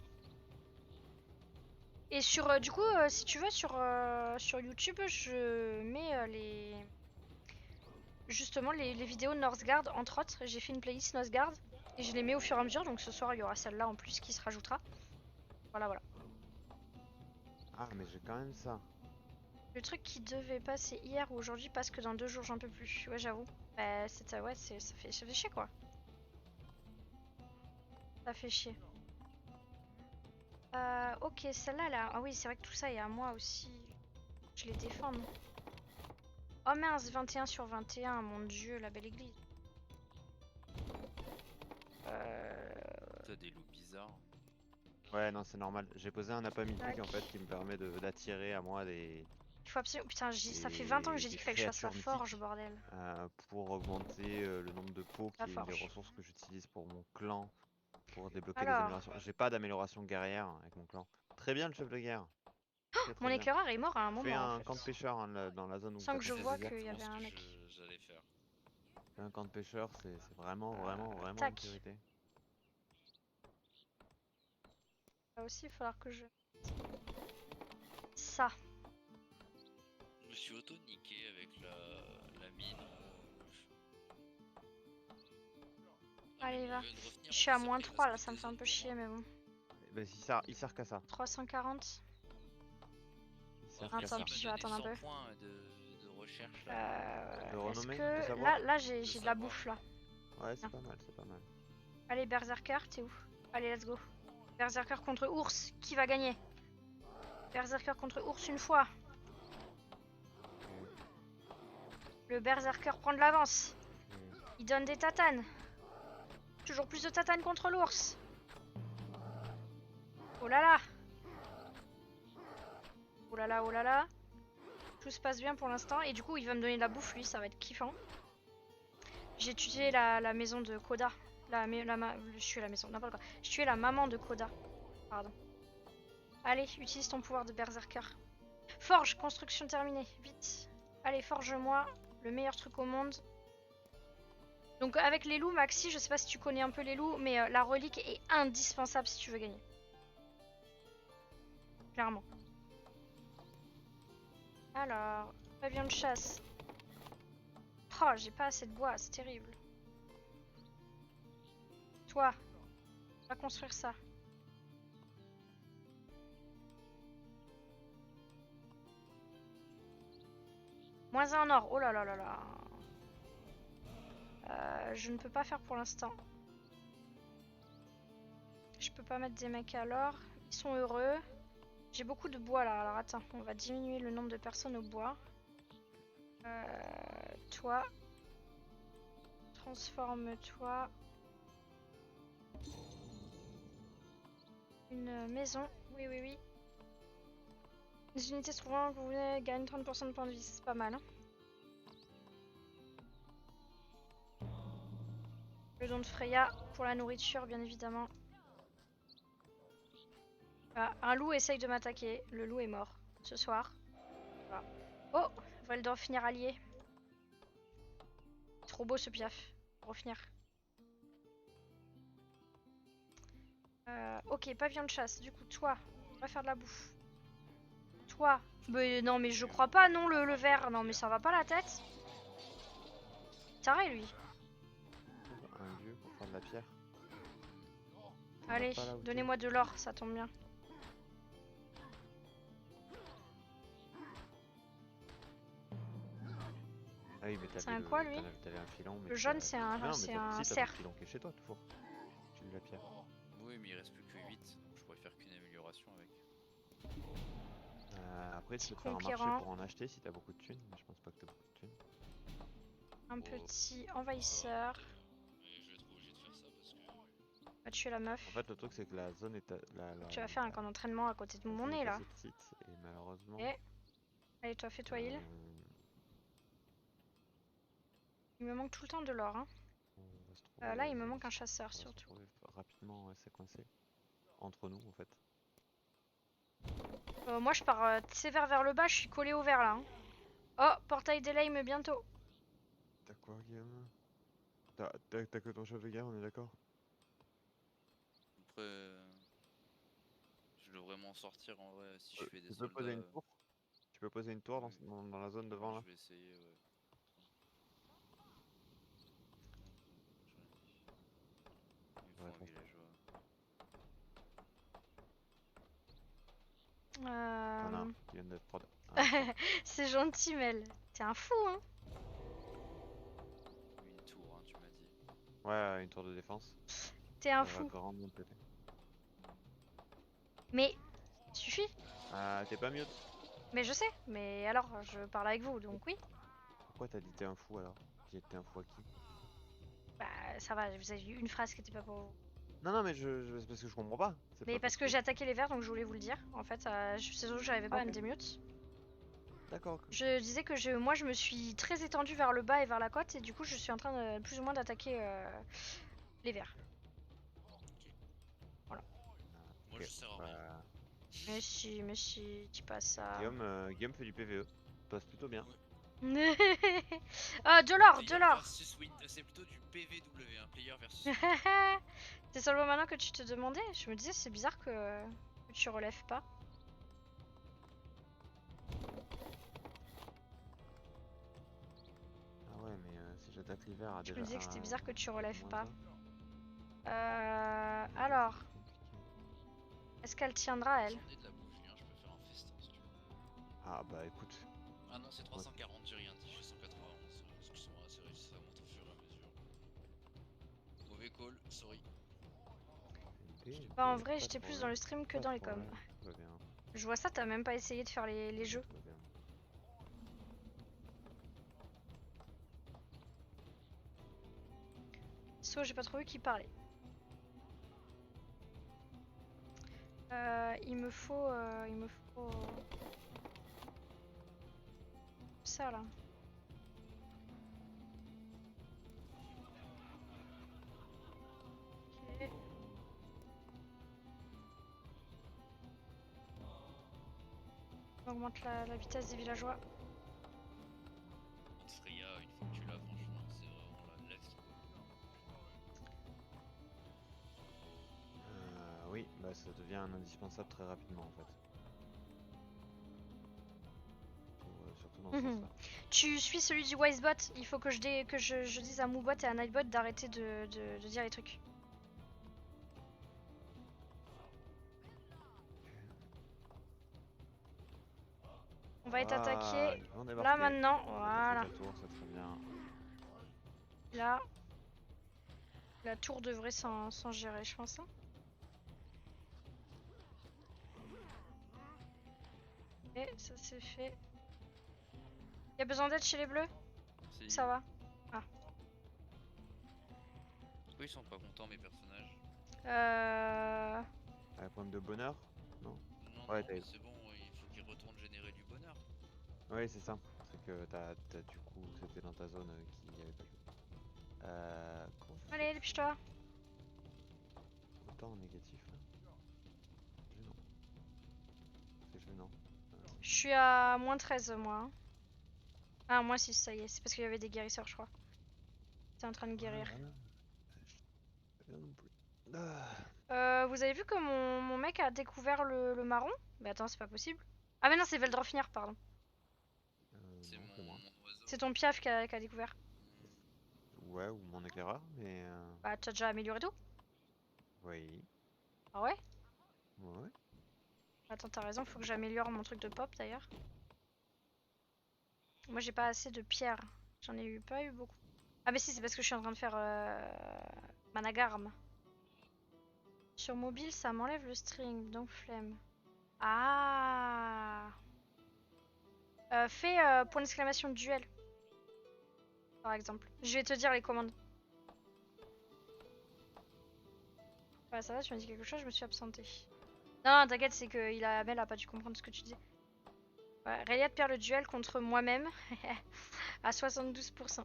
Et sur, du coup, si tu veux, sur YouTube, je mets justement les vidéos Northgard, entre autres. J'ai fait une playlist Northgard et je les mets au fur et à mesure. Donc ce soir, il y aura celle-là en plus qui se rajoutera. Voilà. Ah, mais j'ai quand même ça. Le truc qui devait passer hier ou aujourd'hui passe que dans 2 jours, j'en peux plus. Ouais, j'avoue. Bah, ouais, ça fait chier quoi. Ça fait chier. Ok, celle-là, là. Ah oui, c'est vrai que tout ça est à moi aussi. Je les défends. Oh mince, 21 sur 21, mon dieu, la belle église. T'as des loups bizarres. Ouais, non, c'est normal. J'ai posé un appât mythique en fait qui me permet d'attirer à moi des. Il faut absolument... Putain, ça fait 20 ans que j'ai dit qu'il fallait que je fasse la créatures forge, mythiques, bordel. pour augmenter le nombre de pots La qui est une des forge. ressources que j'utilise pour mon clan pour débloquer des Alors, améliorations. J'ai pas d'amélioration guerrière avec mon clan. Très bien le chef de guerre. Très mon bien. éclaireur est mort à un Fais moment en un fait. camp de pêcheurs hein, dans la zone où Sans t'as que je fait vois le désert. qu'il y avait Ce un que mec. j'allais faire. Fais un camp de pêcheurs, c'est vraiment une tac. priorité. Là aussi, il va falloir que je... Ça. Je me suis auto-niqué avec la mine. Allez, va. Je viens de revenir, Je suis à ça moins fait 3 là, presque ça me fait un 2 peu heures chier, pour mais bon. Bah, il sert qu'à ça. 340. Il sert Ah, qu'à tant ça. pis, je vais attendre un peu. points de recherche là. De Est-ce renommée, de que... savoir. Là j'ai De de la savoir. bouffe là. Ouais, c'est Ah. pas mal, c'est pas mal. Allez, Berserker, t'es où? Allez, let's go. Berserker contre ours, qui va gagner? Berserker contre ours une fois. Le Berserker prend de l'avance. Il donne des tatanes. Toujours plus de tatanes contre l'ours. Oh là là. Oh là là, oh là là. Tout se passe bien pour l'instant. Et du coup, il va me donner de la bouffe, lui. Ça va être kiffant. J'ai tué la maison de Koda. Je tué la maison, n'importe quoi. Je tué la maman de Koda. Pardon. Allez, utilise ton pouvoir de Berserker. Forge, construction terminée. Vite. Allez, forge-moi le meilleur truc au monde. Donc avec les loups, Maxi, je sais pas si tu connais un peu les loups, mais la relique est indispensable si tu veux gagner. Clairement. Alors, pavillon de chasse. Oh, j'ai pas assez de bois, c'est terrible. Toi, on va construire ça. Moins 1 en or. Oh là là là là. Je ne peux pas faire pour l'instant. Je peux pas mettre des mecs à l'or. Ils sont heureux. J'ai beaucoup de bois là. Alors attends, on va diminuer le nombre de personnes au bois. Toi. Transforme-toi. Une maison. Oui, oui, oui. Les unités se trouvant que vous voulez gagnent 30% de points de vie. C'est pas mal. Hein. Le don de Freya pour la nourriture, bien évidemment. Ah, un loup essaye de m'attaquer. Le loup est mort ce soir. Voilà. Oh, Voldor finir allié. Trop beau ce piaf. Pour finir. Ok, pavillon de chasse. Du coup, toi, on va faire de la bouffe. Toi. Mais non, mais je crois pas, non, le verre. Non, mais ça va pas la tête. Taré, lui. Un lieu pour faire de la pierre. On Allez, va pas là où t'es. donnez-moi de l'or, ça tombe bien. Ah oui, mais C'est t'avais un le- quoi, lui t'avais un filon. Mais Le tu jaune, l'as- c'est Ah non, un, mais c'est t'as- un si, t'avais le cerf. filon qui est chez toi, toujours. J'ai de la pierre. Oui, mais il reste plus que 8, donc je pourrais faire qu'une amélioration avec. Après, tu Petit peux te faire un marché conquérant. pour en acheter si t'as beaucoup de thunes, mais je pense pas que t'as beaucoup de thunes. Un Oh. petit envahisseur. Mais je vais être obligé de faire ça parce que. Va tuer la meuf. En fait, le truc, c'est que la zone est. Tu vas faire un camp d'entraînement à côté de la mon zone nez, est là. assez petite, et malheureusement. Et allez, toi, fais-toi heal. Il me manque tout le temps de l'or, hein. On va se trouver, Là, il me manque un on chasseur, va se surtout. retrouver rapidement, ouais, c'est coincé. Entre nous, en fait. Moi, je pars sévère vers le bas, je suis collé au vert, là. Hein. Oh, portail d'Elaim bientôt. T'as quoi, Guillaume? T'as que ton chef de guerre, on est d'accord? Après. Je devrais m'en sortir en vrai si je fais des Tu peux soldats. poser une tour? Tu peux poser une tour Oui. dans la zone devant, là? Je vais essayer, ouais. Il me Ouais, faut un très villageois. T'en as un qui vient d'être prod. C'est gentil, Mel. T'es un fou, hein. Une tour, hein, tu m'as dit. Ouais, une tour de défense. T'es un Ça va fou. grandement te péter. Mais, suffit. T'es pas mute? Mais je sais. Mais alors, je parle avec vous, donc oui. Pourquoi t'as dit t'es un fou alors? T'es un fou à qui? Bah, ça va, vous avez eu une phrase qui était pas pour vous. Non, non, mais c'est parce que je comprends pas. C'est Mais pas parce que j'ai attaqué les verts, donc je voulais vous le dire. En fait, c'est surtout que j'arrivais pas à me démute. D'accord. Ok. Je disais que moi, je me suis très étendue vers le bas et vers la côte, et du coup, je suis en train de plus ou moins d'attaquer les verts. Voilà. Moi Ok, je sers à rien. bah, Mais si, dis pas ça. Guillaume fait du PVE. Ça passe plutôt bien. Ah, de l'or, de Player l'or. versus Win, c'est plutôt du PVW, hein, player versus. C'est seulement maintenant que tu te demandais. Je me disais, c'est bizarre que tu relèves pas. Ah ouais, mais si j'attaque l'hiver à Je déjà. me disais que c'était bizarre que tu relèves moins pas. un. Alors, C'est compliqué. est-ce qu'elle tiendra, elle? J'en ai de la bouffe, viens, je peux faire un festin si tu veux. Ah bah écoute. Ah non, c'est 340, j'ai rien dit, j'ai 191. Excuse-moi, c'est vrai, ça monte au fur et à mesure. Mauvais call, sorry. Bah, en vrai, j'étais plus dans le stream que dans les coms. Tout va bien. Je vois ça, t'as même pas essayé de faire les jeux. Tout va bien. So, j'ai pas trop vu qui parlait. Il me faut ça là. Ok. On augmente la vitesse des villageois. Freya, une fois que tu l'as, franchement, c'est vraiment la vie. Oui, bah ça devient un indispensable très rapidement en fait. Surtout dans ce Mhm. sens-là. Tu suis celui du Wisebot. Il faut que je dise à Moobot et à Nightbot d'arrêter de dire les trucs. On va être attaqué. Ils vont Là débarquer. maintenant, On a voilà. fait la tour, c'est très bien. Là, la tour devrait s'en gérer, je pense. Hein. Et ça c'est fait. Y a besoin d'aide chez les bleus? Si. Ça va. Pourquoi ils sont pas contents mes personnages? Un problème de bonheur? Non? Non, Ouais, non, t'as- mais c'est bon, il faut qu'ils retournent générer du bonheur. Oui, c'est ça. C'est que du coup, c'était dans ta zone qui y avait pas joué. Comment ça se fait Allez, que dépêche-toi. autant en négatif là? Gênant. C'est gênant. Je suis à moins 13 moi. Hein. Ah, moins 6, ça y est. C'est parce qu'il y avait des guérisseurs, je crois. T'es en train de guérir. Voilà. Pas bien non plus. Ah. Vous avez vu que mon mec a découvert le marron? Mais attends, c'est pas possible. Ah, mais non, c'est Veldrofnir, pardon. C'est Non, c'est moi. mon oiseau. C'est ton piaf qui a découvert. Ouais, ou mon éclaireur, mais. Bah, t'as déjà amélioré tout? Oui. Ah ouais? Ouais. Attends, t'as raison, faut que j'améliore mon truc de pop d'ailleurs. Moi, j'ai pas assez de pierres. J'en ai pas eu beaucoup. Ah, mais si, c'est parce que je suis en train de faire Managarm. Sur mobile, ça m'enlève le string, donc flemme. Ah! Fais point d'exclamation duel, par exemple. Je vais te dire les commandes. Ouais, ça va, tu m'as dit quelque chose, je me suis absentée. Non, t'inquiète, c'est que Mel a pas dû comprendre ce que tu disais. Ouais, Rayliat perd le duel contre moi-même à 72%.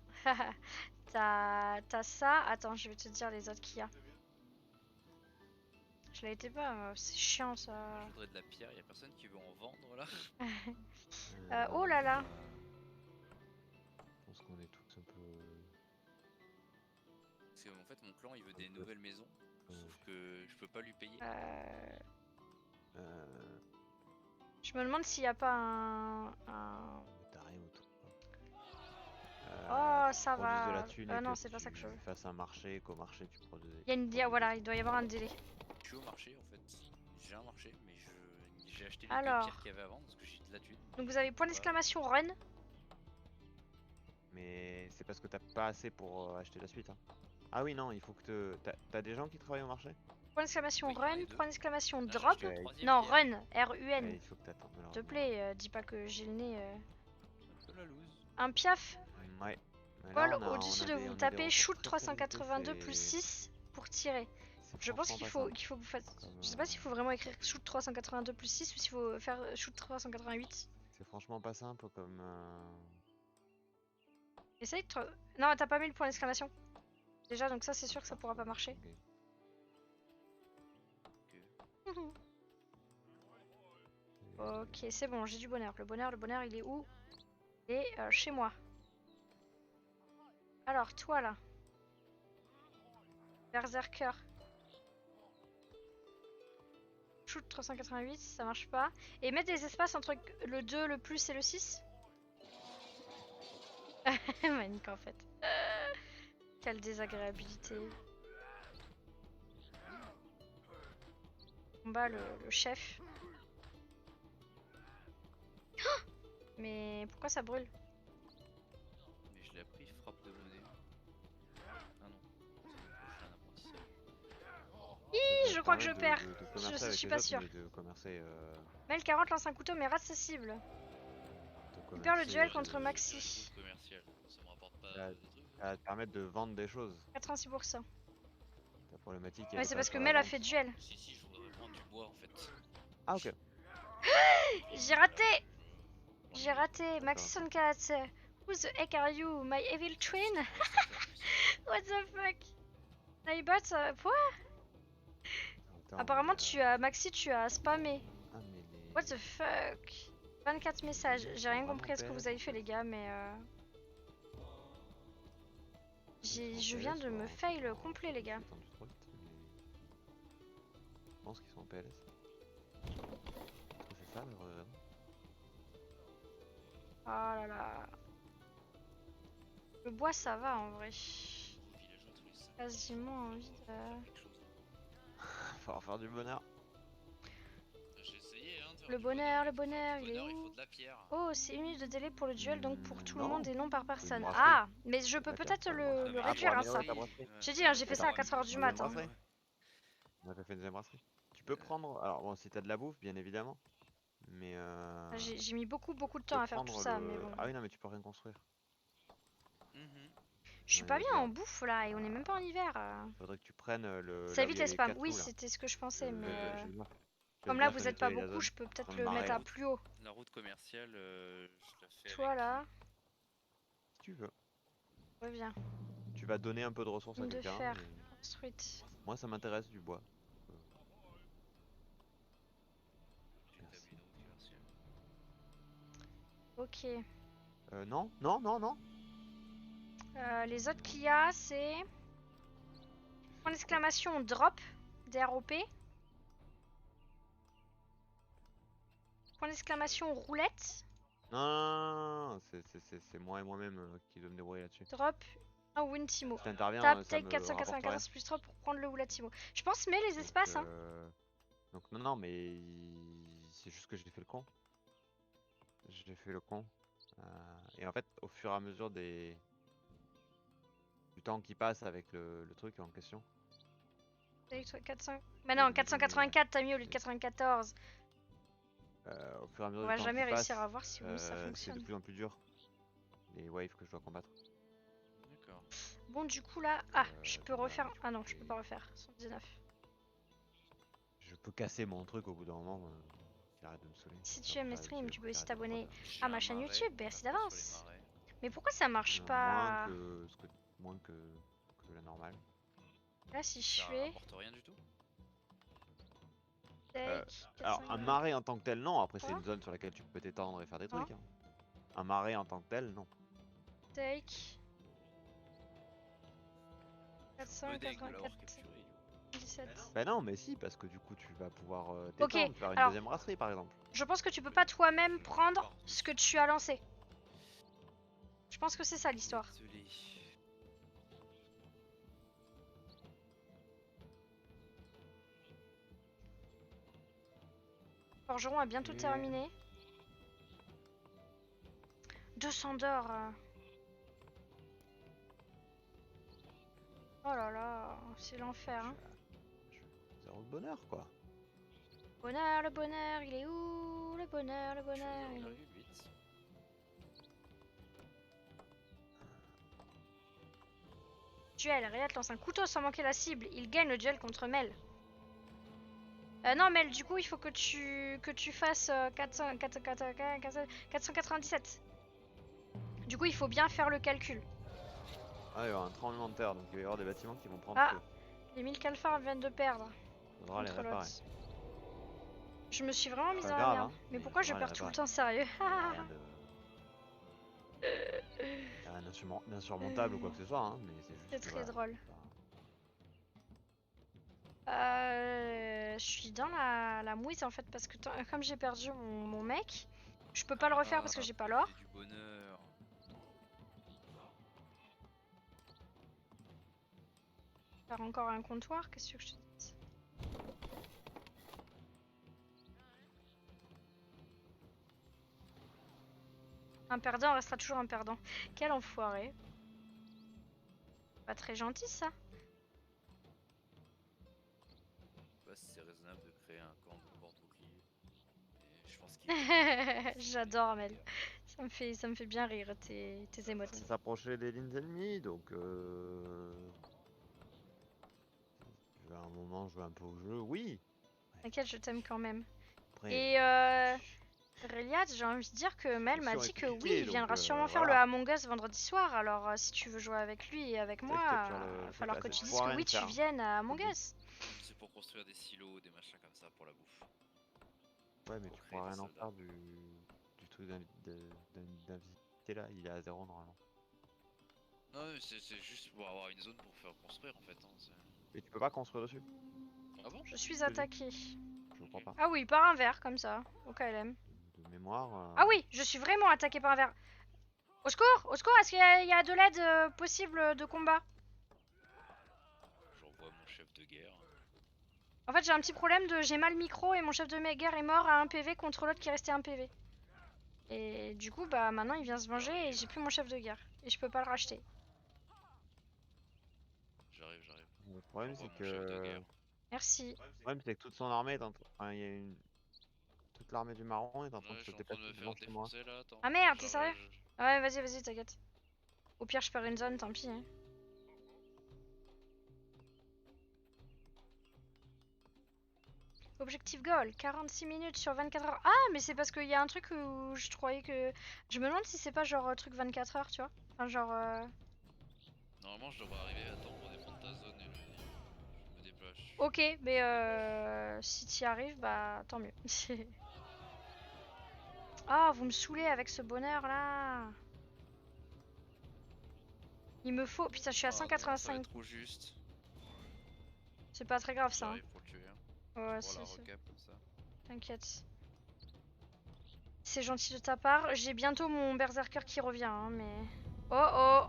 T'as ça. Attends, je vais te dire les autres qu'il y a. Je l'ai été pas, c'est chiant ça. Je voudrais de la pierre, y a personne qui veut en vendre là. Oh là là. Je pense qu'on est tous un peu. Parce que en fait mon clan il veut des nouvelles maisons, Ouais. sauf que je peux pas lui payer. Euh, Je me demande s'il n'y a pas un... T'as rien autour. Oh, Tu ça produises de la va. thune et Non, que c'est pas ça que je veux. tu fasses un marché, qu'au marché tu produis. Il y a une dia, voilà, il doit y avoir un délai. Je suis au marché en fait. J'ai un marché, mais j'ai acheté les Alors. 2 pierres qu'il y avait avant parce que j'ai de la thune. Donc vous avez point Ouais. d'exclamation run. Mais c'est parce que t'as pas assez pour acheter la suite. Hein. Ah oui, non, il faut que t'as des gens qui travaillent au marché? Point d'exclamation Oui, j'en ai run. deux. Point d'exclamation Là, j'ai drop. acheté la troisième Non, pierre. run. R-U-N. Il faut que t'attendes. S'il te plaît, dis pas que j'ai le nez. Un peu la loose. Un piaf. Ouais. Mais là, Paul, on a- on au-dessus a de des- vous on a des tapez retours shoot très, très limités, 382 plus c'est- 6 pour tirer. c'est Je pense franchement qu'il pas faut, simple. qu'il faut que vous fassiez. Comme, Je sais pas s'il faut vraiment écrire shoot 382 plus 6 ou s'il faut faire shoot 388. C'est franchement pas simple comme. Essaye de. Non, t'as pas mis le point d'exclamation. Déjà, donc ça, c'est sûr que ça pourra pas marcher. Ok. Ok, c'est bon, j'ai du bonheur. Le bonheur, il est où? Il est chez moi. Alors, toi là. Berserker. Shoot 388, ça marche pas. Et mettre des espaces entre le 2, le plus et le 6. Manique en fait. Quelle désagréabilité. Combat le chef. Mais pourquoi ça brûle? Mais je l'ai appris, frappe de monnaie. Ah non, c'est un apprentissage. Je crois que je perds. Je suis pas sûre. De commercer, Mel 40 lance un couteau mais rate sa cible. Il perd le duel contre Maxi. Commercial, ça me rapporte pas Ah, des trucs. ça va te permettre de vendre des choses. 86%. Ta problématique. Ouais, c'est parce que Mel a fait duel. Si, je voudrais vendre du bois en fait. Ah, ok. J'ai raté. J'ai raté. Maxi 64. Who the heck are you? My evil twin? What the fuck? Nightbot, quoi? Attends, Apparemment, mais, Maxi, tu as spammé. Ah, mais les... What the fuck? 24 messages. J'ai rien compris à ce que vous avez fait, les gars, mais je viens de me fail complet, les gars. Descendu trop vite, mais... Je pense qu'ils sont en PLS. C'est ça leur raison. Oh là là. Le bois, ça va en vrai. Villageois tous les 5. Quasiment envie de... Falloir faire du bonheur. J'ai essayé, hein, Le bonheur, le bonheur, il est Bonheur, il faut où? de la pierre. Oh, c'est 1 minute de délai pour le duel, donc pour tout le Non. monde et non par personne. brasserie. Ah, mais je peux D'accord, peut-être pour une le brasserie. le Ah, mais réduire, pour hein, ça. améliorer ta brasserie. J'ai dit, hein, j'ai fait ça à D'accord. 4 heures du Une mat. Hein. brasserie. On a fait une deuxième brasserie. Tu peux prendre, alors bon, si t'as de la bouffe, bien évidemment, mais J'ai mis beaucoup de tu temps peux à faire tout prendre ça, mais bon. Ah oui, non, mais tu peux rien construire. Mhm. Je suis Ouais, pas bien en regarde. bouffe là, et on est même pas en hiver. Faudrait que tu prennes Ça là où il évite y a les les spams. 4 Oui, loups, là. c'était ce que je pensais, Je mais vais- je vais bien- je vais comme là bien vous faire êtes pas nettoyer la beaucoup, zone. je peux peut-être Train de le marrer, mettre à là. plus haut. La route commerciale, je la fais Toi avec là, Si tu veux. reviens. Tu vas donner un peu de ressources à Mine de quelqu'un. fer mais construite. Moi, ça m'intéresse du bois. J'ai établi une route commerciale. Ok. Non, non, non, non. Les autres qu'il y a, c'est point d'exclamation drop, DROP. Point d'exclamation roulette, Non, non, non, non, c'est moi et moi-même qui dois me débrouiller là-dessus. drop, un Wintimo. Si t'interviens, Tap, ça take me rapporte rien. 494 plus 3 pour prendre le Wulatimo. Je pense mais les espaces, hein. Donc non, non, mais c'est juste que j'ai fait le con. J'ai fait le con. Et en fait, au fur et à mesure du temps qui passe avec le truc en question, Take 400. Bah non, 484 t'as mis au lieu de 94. au fur et à mesure On du va temps jamais qui passe, réussir à voir si oui ça c'est de fonctionne. plus en plus dur. Les waves que je dois combattre. D'accord. Bon du coup là, ah je peux donc voilà, refaire. du Ah coup, non, je peux pas refaire. 119. Je peux casser mon truc au bout d'un moment. Qu'il arrête de me saouler. Si Ça tu va aimes mes faire streams, des tu trucs peux qui aussi arrêtent de me t'abonner refroidir. à ma chaîne marais, YouTube, on merci apprend sur les d'avance. marais. Mais pourquoi ça marche Moins pas moins que la normale. là si je Ça fais rapporte rien du tout. take Alors, un 400. marais en tant que tel, non. Après, c'est Quoi une zone sur laquelle tu peux t'étendre et faire des Non. trucs. Hein. Un marais en tant que tel, non. Take Modègue de l'avoir 484 capturé. 17. Bah non, mais si, parce que du coup, tu vas pouvoir Ok, t'étendre, faire une alors- deuxième brasserie, par exemple. Je pense que tu peux pas toi-même prendre ce que tu as lancé. Je pense que c'est ça l'histoire. Désolé. Forgeron a bientôt Ok. terminé. 200 d'or. Oh là là, c'est l'enfer. Hein. Zéro de bonheur, quoi. Bonheur, le bonheur, il est où? Le bonheur, le Je suis à bonheur, il est où? 0,8. Duel, Riyad lance un couteau sans manquer la cible. Il gagne le duel contre Mel. Non Mel, du coup il faut que tu fasses 497. Du coup il faut bien faire le calcul. Ah, il y aura un tremblement de terre, donc il va y avoir des bâtiments qui vont prendre Ah. feu. Les 1000 calfars viennent de perdre. Faudra les Contre réparer. l'autre. Je me suis vraiment mise Pas dans la grave, merde. hein, Mais mais pourquoi je faudra perds les tout le réparer. temps sérieux? Y a rien d'insurmontable ou quoi que ce soit, hein, mais c'est juste. C'est que, très voilà, drôle. pas- Je suis dans la mouise en fait parce que comme j'ai perdu mon mec, je peux pas le refaire parce que j'ai pas l'or. C'est du bonheur. Faire encore un comptoir, qu'est-ce que je te dis? Un perdant restera toujours un perdant. Quel enfoiré. Pas très gentil ça. Je sais pas si c'est raisonnable de créer un camp de porte-bouclier. Et je pense qu'il est- J'adore Amel. Ça me fait bien rire tes émotes. S'approcher des lignes ennemies, donc je vais à un moment jouer un peu au jeu, oui. T'inquiète, je t'aime quand même. Après, Et Reliat, j'ai envie de dire que Mel m'a Mission dit est que oui, compliquée, il viendra donc, sûrement faire le voilà. Among Us vendredi soir. Alors si tu veux jouer avec lui et avec C'est moi, vrai que peut-être sur le il va truc, falloir là, que c'est tu dises pouvoir que rien oui, tu faire. viennes à Among Oui. Us. C'est pour construire des silos, des machins comme ça pour la bouffe. Ouais, mais Pour tu créer pourras des rien en soldats. faire du truc d'invité là, il est à 0 normalement. Non, mais c'est juste pour avoir une zone pour faire construire en fait. Hein, Et tu peux pas construire dessus, Ah bon? Je suis dis. attaquée. je crois pas. Ah oui, par un verre comme ça, au KLM. De mémoire. Ah oui, je suis vraiment attaquée par un verre. Au secours, est-ce qu'il y a de l'aide possible de combat? J'envoie mon chef de guerre. En fait, j'ai un petit problème de j'ai mal micro et mon chef de guerre est mort à 1 PV contre l'autre qui est resté à 1 PV. Et du coup, bah maintenant il vient se venger et j'ai plus mon chef de guerre. Et je peux pas le racheter. J'arrive, j'arrive. Le problème, J'envoie c'est mon chef de que. guerre. Merci. Le problème, c'est que toute son armée est en train. Enfin, il y a une. Toute l'armée du Marron est en train de Ouais, je se suis en train de déplacer me devant faire chez moi. défoncer là, attends. Ah merde, t'es Genre, sérieux? Ouais, vas-y, vas-y, t'inquiète. Au pire, je perds une zone, tant pis. Hein. Objectif goal, 46 minutes sur 24 heures. Ah, mais c'est parce qu'il y a un truc où je croyais que... Je me demande si c'est pas genre truc 24 heures, tu vois. Enfin, genre... Normalement, je devrais arriver à temps pour défendre ta zone et je me déplace. Ok, mais si t'y arrives, bah tant mieux. Ah, vous me saoulez avec ce bonheur là. Il me faut... Putain, je suis à Ah non, ça va 185. être trop juste. C'est pas très grave ça. Hein. J'arrive pour le tuer. Hein. Ouais, Pour la c'est... recap comme ça. T'inquiète. C'est gentil de ta part. J'ai bientôt mon berserker qui revient, hein, mais... Oh oh.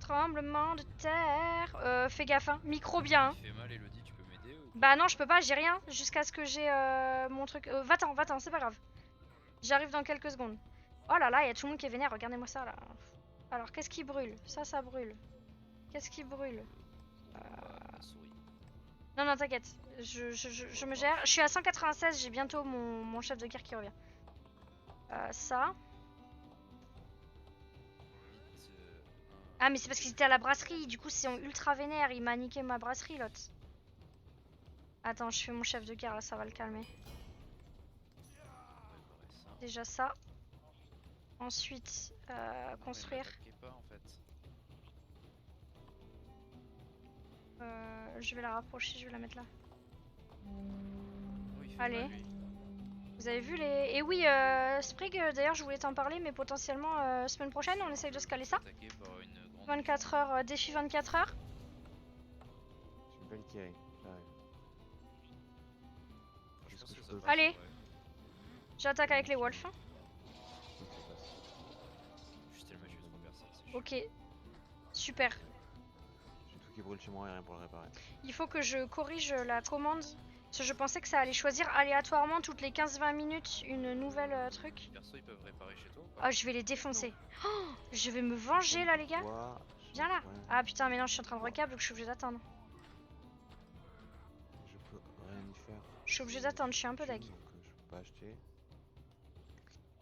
Tremblement de terre. Fais gaffe, hein. Micro bien. Hein. Il fait mal, Elodie, tu peux m'aider ou... Bah non, je peux pas, j'ai rien. Jusqu'à ce que j'ai mon truc... va-t'en, c'est pas grave. J'arrive dans quelques secondes. Oh là là, il y a tout le monde qui est vénère, regardez-moi ça là. Alors, qu'est-ce qui brûle? Ça brûle. Qu'est-ce qui brûle? La souris. Non, non, t'inquiète. Je me gère. Je suis à 196, j'ai bientôt mon chef de guerre qui revient. Ça. Vite, Ah, mais c'est parce qu'ils étaient à la brasserie. Du coup, c'est ultra vénère. Il m'a niqué ma brasserie, l'autre. Attends, je fais mon chef de guerre là, ça va le calmer. préparer ça. Déjà ça. Ensuite, Non, construire. mais m'attaquez pas en fait. Je vais la rapprocher, je vais la mettre là. Oh, il fait Allez. mal, lui. Vous avez vu les... Et oui, Sprig, d'ailleurs, je voulais t'en parler, mais potentiellement, semaine prochaine, on essaye de se caler ça. Attaqué par une grande... 24 heures, défi 24 heures. J'ai une Valkyrie, j'arrive. Je Est-ce pense que que je ça peux- passe, Allez. ouais. J'attaque avec les wolves. Donc ça passe. Juste tellement j'ai eu 3 personnes, c'est chiant. Ok. Super. J'ai tout qui brûle chez moi et rien pour le réparer. Il faut que je corrige la commande. Parce que je pensais que ça allait choisir aléatoirement toutes les 15-20 minutes une nouvelle truc. Les persos ils peuvent réparer chez toi ou pas? Ah, je vais les défoncer. Oh, je vais me venger là, les gars. Pourquoi Viens là. Ah putain, mais non, je suis en train de recap donc je suis obligée d'attendre. Je peux rien y faire. Je suis obligée d'attendre, je suis un peu deg. Donc je peux pas acheter.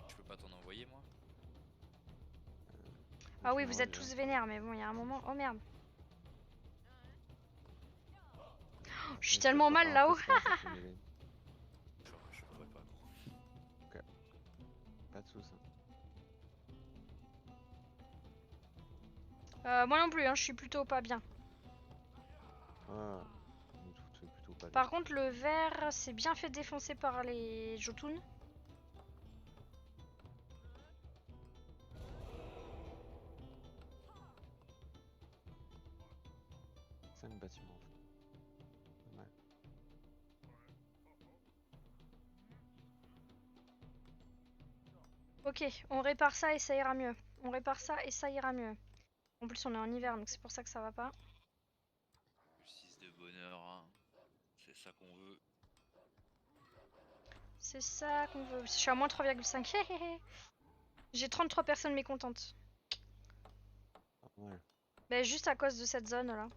Je peux pas t'en envoyer moi? Ah oui, vous Sinon, êtes tous vénères, mais bon, il y a un moment. Oh merde. Oh, je suis tellement mal là-haut. Je pourrais pas gros. Pas de soucis. Moi non plus, hein, je suis plutôt pas bien. Ah, mais tout est plutôt pas bien. Par contre, le vert, c'est bien fait défoncer par les Jotun. Cinq bâtiments. Pas mal. Ok, on répare ça et ça ira mieux. On répare ça et ça ira mieux. En plus, on est en hiver, donc c'est pour ça que ça va pas. Le 6 de bonheur, hein. C'est ça qu'on veut. C'est ça qu'on veut. Je suis à moins 3,5. J'ai 33 personnes mécontentes. Pas mal. Bah, juste à cause de cette zone là.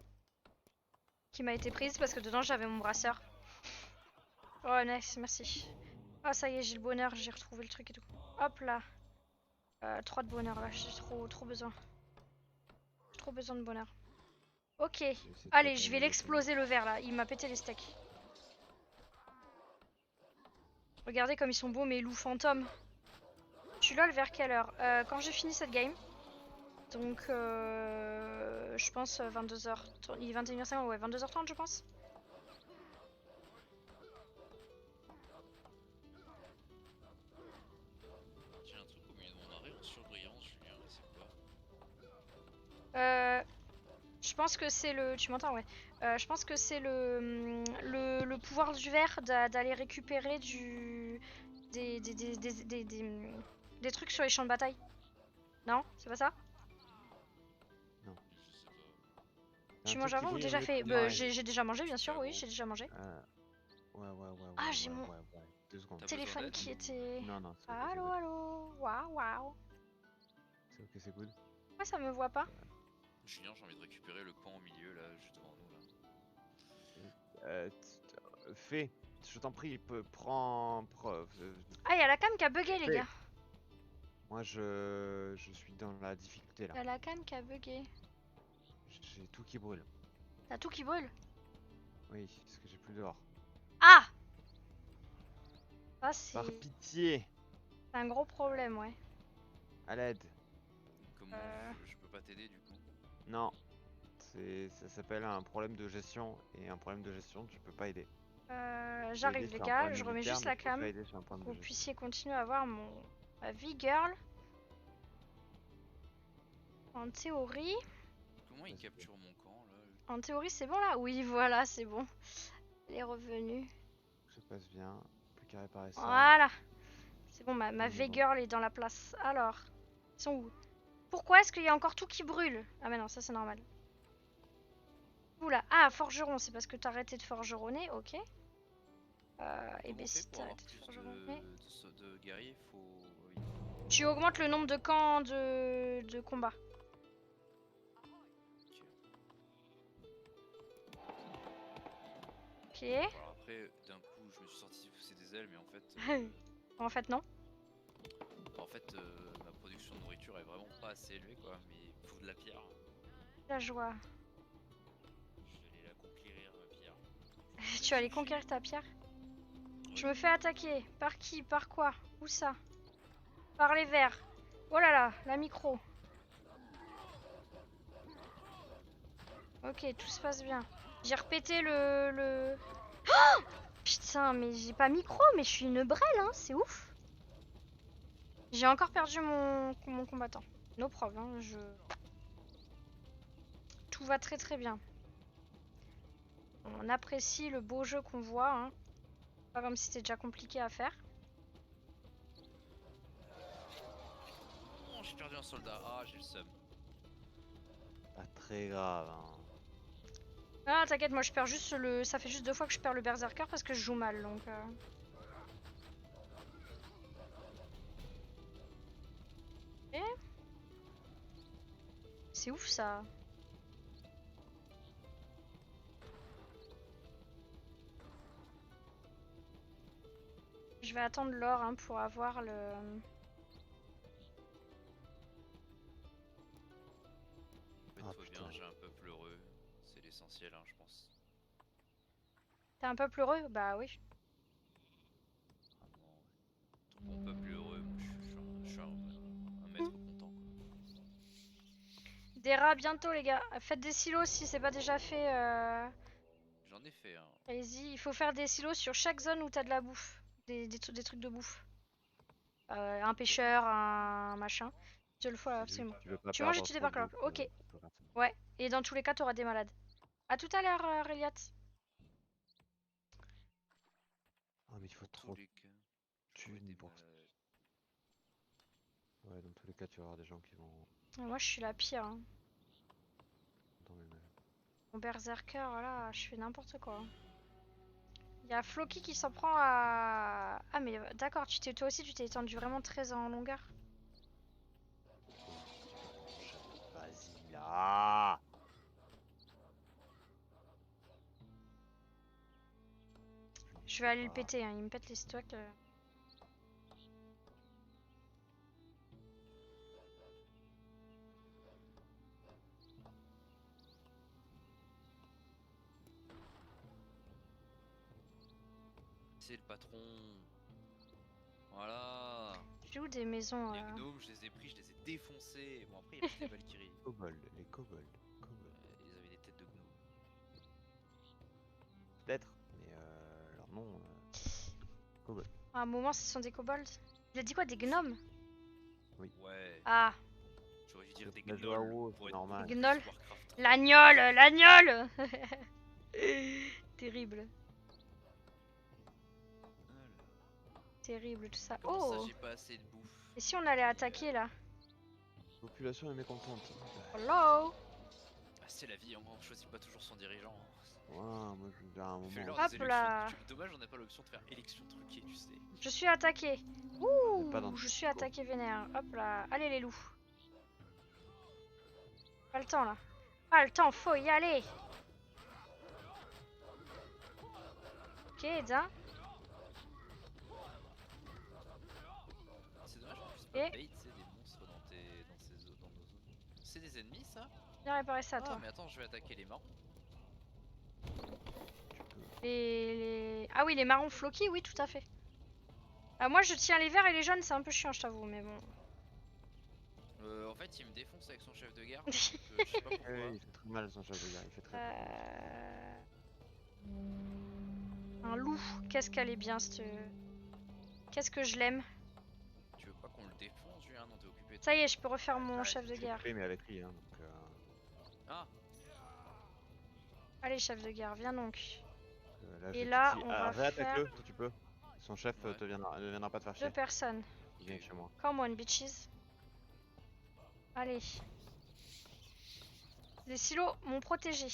Qui m'a été prise parce que dedans j'avais mon brasseur. Oh nice, merci. Ah ça y est, j'ai le bonheur, j'ai retrouvé le truc et tout. Hop là. 3 de bonheur là, j'ai trop besoin. J'ai trop besoin de bonheur. Ok. J'ai essayé de Allez, taper je un vais niveau l'exploser le verre là, il m'a pété les steaks. Regardez comme ils sont beaux mes loups fantômes. Tu lol vers quelle heure? Quand j'ai fini cette game. Donc je pense 22h. Il est 21h50, ouais 22h30 je pense. J'ai un truc au milieu de mon arrêt en surbrillance, Julien, c'est quoi? Je pense que c'est le... Tu m'entends, ouais. Je pense que c'est le pouvoir du verre d'aller récupérer des trucs sur les champs de bataille. Non? C'est pas ça? Je sais pas. un Tu manges truc qui avant ou brille au déjà milieu fait? de Bah, ouais. j'ai déjà mangé, bien sûr, Super oui, gros. j'ai déjà mangé. Ouais. Ah, j'ai mon 2 secondes. T'as besoin téléphone d'aide qui ou- était. Non, non, c'est ok, c'est Allô, good. allô. Waouh, waouh. C'est ok, c'est good. Pourquoi ça me voit pas? Julien, j'ai envie de récupérer le pan au milieu là, juste devant nous là. Fais, je t'en prie, prends. Ah, il y a la cam qui a bugué, les Fais. gars. Moi, je suis dans la difficulté Il là. y a la cam qui a bugué. J'ai tout qui brûle. T'as tout qui brûle? Oui, parce que j'ai plus dehors. Ah! Ça, Par c'est pitié, un gros problème, ouais. à l'aide. Comment je peux pas t'aider du coup? Non, ça s'appelle un problème de gestion et un problème de gestion, tu peux pas aider. Tu peux J'arrive, aider les sur un gars. problème Je remets militaire, juste mais la tu peux pas cam aider sur un pour problème que de vous gestion. puissiez continuer à voir ma vie girl. En théorie, Comment il Vas-y. capture mon camp là? en théorie, c'est bon là? Oui, voilà, c'est bon. Elle est revenue. Je passe bien, plus qu'à réparer ça. Voilà. C'est bon, ma On est bon. V-girl est dans la place. Alors, ils sont où? Pourquoi est-ce qu'il y a encore tout qui brûle? Ah mais non, ça c'est normal. Oula, ah, forgeron, c'est parce que t'as arrêté de forgeronner, ok. Et Comment ben on si fait pour t'as avoir arrêté de plus forgeronner... de guerriers? Faut. Oui. Tu augmentes le nombre de camps de combat. Ok. Alors après, d'un coup, je me suis sorti pousser des ailes, mais En fait, non. en fait, ma production de nourriture est vraiment pas assez élevée, quoi. Mais il faut de la pierre. La joie. Je vais aller la conquérir, ma pierre. Tu vas aller conquérir ta pierre? Je me fais attaquer. Par qui? Par quoi? Où ça? Par les vers. Oh là là, la micro. Ok, tout se passe bien. J'ai repété le... Oh putain, mais j'ai pas micro, mais je suis une brêle, hein, c'est ouf. J'ai encore perdu mon combattant. No problem, tout va très très bien. On apprécie le beau jeu qu'on voit, hein. Pas comme si c'était déjà compliqué à faire. Oh, j'ai perdu un soldat. Ah, j'ai le seum. Pas très grave. Hein. Ah, t'inquiète, moi je perds juste le... Ça fait juste 2 fois que je perds le berserker parce que je joue mal, donc... Eh, c'est ouf ça. Je vais attendre l'or hein, pour avoir le... En fait, Ah, tout va bien, putain. j'ai un peuple heureux. C'est l'essentiel, hein, je pense. T'es un peuple heureux? Bah oui. Vraiment, tant mon peuple est heureux, moi je suis un maître content, quoi. Des rats bientôt les gars. Faites des silos si c'est pas déjà fait. J'en ai fait, hein. Allez-y, il faut faire des silos sur chaque zone où t'as de la bouffe. Des trucs de bouffe. Un pêcheur, un machin. Je le faut absolument. Tu veux pas Tu manges et perdre tu trop de débarques là. bouffe, Ok. faut faire ça. Ouais. Et dans tous les cas, t'auras des malades. A tout à l'heure, Reliat. Ah, mais il faut Dans trop tous les cas, de j'aurais thunes des pour ça. malades. Ouais, dans tous les cas, tu vas avoir des gens qui vont Moi, je suis la pire. Hein. tomber malade. Mon berserker, là, je fais n'importe quoi. Il y a Floki qui s'en prend à... Ah mais d'accord, toi aussi tu t'es étendu vraiment très en longueur. Vas-y là. Je vais aller le péter, hein. Il me pète les stocks. C'est le patron. Voilà. J'ai où des maisons Les gnomes, je les ai pris, je les ai défoncés. Bon, après, il y a juste des Valkyries. Les kobolds. Ils avaient des têtes de gnomes. Peut-être, mais leur nom. Kobold. À un moment, ce sont des kobolds. Il a dit quoi, des gnomes? Ouais. Ah, J'aurais dû dire des La gnolls. Joao, Pour c'est être normal. plus Gnoll. Warcraft 3. l'agnole Terrible, terrible tout ça. Comment ça, Oh, j'ai pas assez de bouffe? et si on allait attaquer là? La population est mécontente. Hello. Ah c'est la vie, hein, on choisit pas toujours son dirigeant. Ouais, moi je veux dire à un Fais moment. l'heure Hop des élections. là. Dommage, on n'a pas l'option de faire élection truquée, tu sais. Je suis attaqué. C'est pas dans Ouh, je suis quoi. attaqué vénère. Hop là. Allez les loups. Pas le temps là. Pas le temps, faut y aller. Ok, Edza. C'est dommage qu'on puisse Et pas bait, tu sais, des monstres dans ces zones, dans nos zones. C'est des ennemis ça? Viens réparer ça, Ah, toi. mais attends, je vais attaquer les marrons. Ah oui, les marrons floqués, oui, tout à fait. Moi, je tiens les verts et les jaunes, c'est un peu chiant, je t'avoue, mais bon. En fait, il me défonce avec son chef de guerre. Donc, je sais pas pourquoi. Il fait très mal son chef de guerre, il fait très mal. Un loup, qu'est-ce qu'elle est bien, cette... Qu'est-ce que je l'aime. Tu veux pas qu'on le défonce, Julien? Non, t'es occupé. Ça y est, je peux refaire mon Ouais, chef de j'ai guerre. fait, mais avec lui, hein, donc, Ah, Allez, chef de guerre, viens donc. là, Et je là, te dis, on va réattaque-le faire si tu peux. Son chef Ouais. ne viendra pas te faire 2 chier. personnes. Il vient chez moi. Come on, bitches. Allez. Les silos m'ont protégé.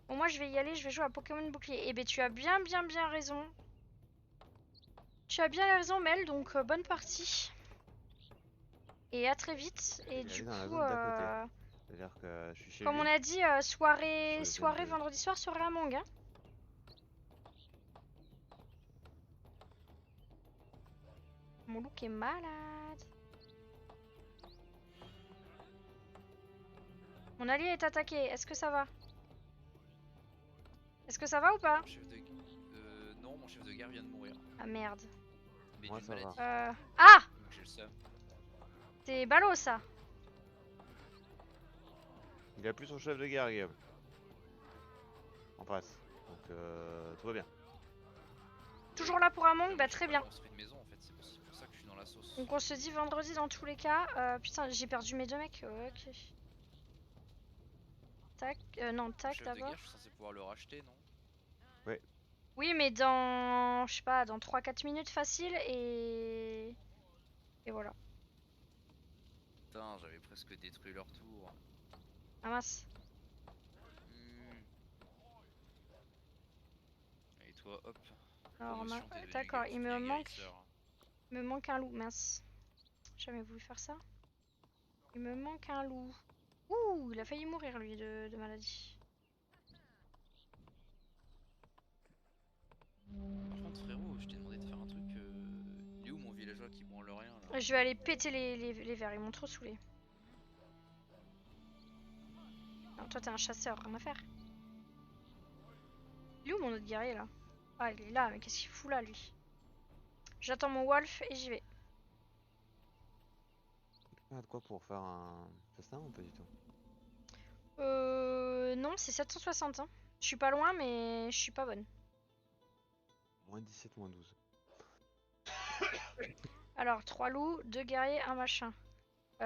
Bon, moi, je vais y aller, je vais jouer à Pokémon bouclier. Eh ben, tu as bien raison. Tu as bien raison, Mel, donc bonne partie. Et à très vite. Et Il du est dans la coup, zone d'à côté. C'est-à-dire que je suis chez comme lui. on a dit, soirée Sur le zone de- vendredi soir sur Among. Hein. Mon look est malade. Mon allié est attaqué. Est-ce que ça va? Est-ce que ça va ou pas? mon chef de... non, mon chef de guerre vient de mourir. Ah merde. Mais Moi, d'une ça va. maladie. Ah! Donc j'ai le seum. C'est ballot ça. Il a plus son chef de guerre, Guillaume. En face. Donc tout va bien. Toujours là pour Among, Moi, bah j'ai très pas bien. construit de maison en fait, c'est pour ça que je suis dans la sauce. Donc on se dit vendredi dans tous les cas. Putain, j'ai perdu mes 2 mecs. Ok. Tac, non, Mon tac chef de d'abord. guerre, je suis censé pouvoir le racheter, non? Oui, mais dans, je sais pas, dans 3-4 minutes facile et voilà. Putain, j'avais presque détruit leur tour. Ah mince. Hmm. Et toi, hop. Alors, Promotion, t'es devenu d'accord, il me guérisseur. manque un loup, mince. J'ai jamais voulu faire ça. Il me manque un loup. Ouh, il a failli mourir lui de maladie. Par contre, frérot, je t'ai demandé de faire un truc. Il est où mon villageois qui branle rien là? Je vais aller péter les vers, ils m'ont trop saoulé. Non, toi t'es un chasseur, rien à faire. Il est où mon autre guerrier là? Ah, il est là, mais qu'est-ce qu'il fout là lui? J'attends mon wolf et j'y vais. Quelqu'un a de quoi pour faire un festin ou pas du tout? Non, c'est 760. Hein. Je suis pas loin, mais je suis pas bonne. Moins 17, moins 12. Alors, 3 loups, 2 guerriers, un machin.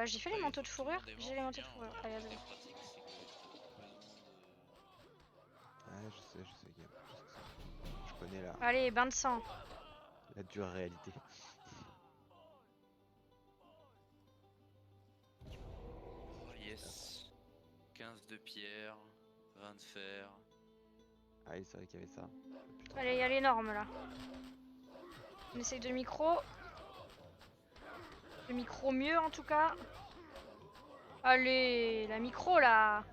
J'ai fait les Ouais, manteaux de fourrure. effectivement, des J'ai les manches, manteaux de bien, fourrure. ce Regardez. qui est pratique, c'est que t'as pas besoin Ouais, je sais, Guillaume. Je connais Allez, bain de sang. la dure réalité. Oh yes. 15 de pierre, 20 de fer. Ah oui, c'est vrai qu'il y avait ça. Putain. Allez, il y a les normes là. On essaye de micro. Le micro mieux en tout cas. Allez, la micro là.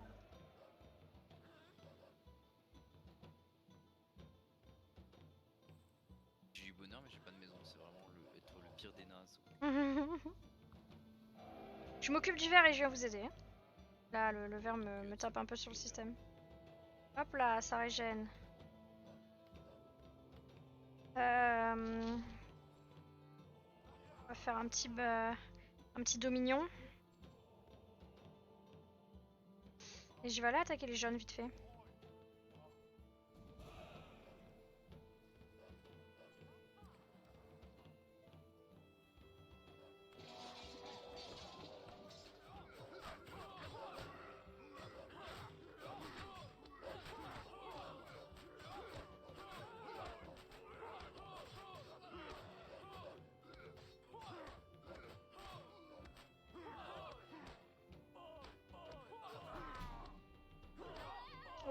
J'ai eu bonheur, mais j'ai pas de maison. C'est vraiment être le pire des nazes. Je m'occupe du verre et je viens vous aider. Là, le verre me tape un peu sur le système. Hop là, ça régène. On va faire un petit dominion. Et je vais aller attaquer les jaunes vite fait.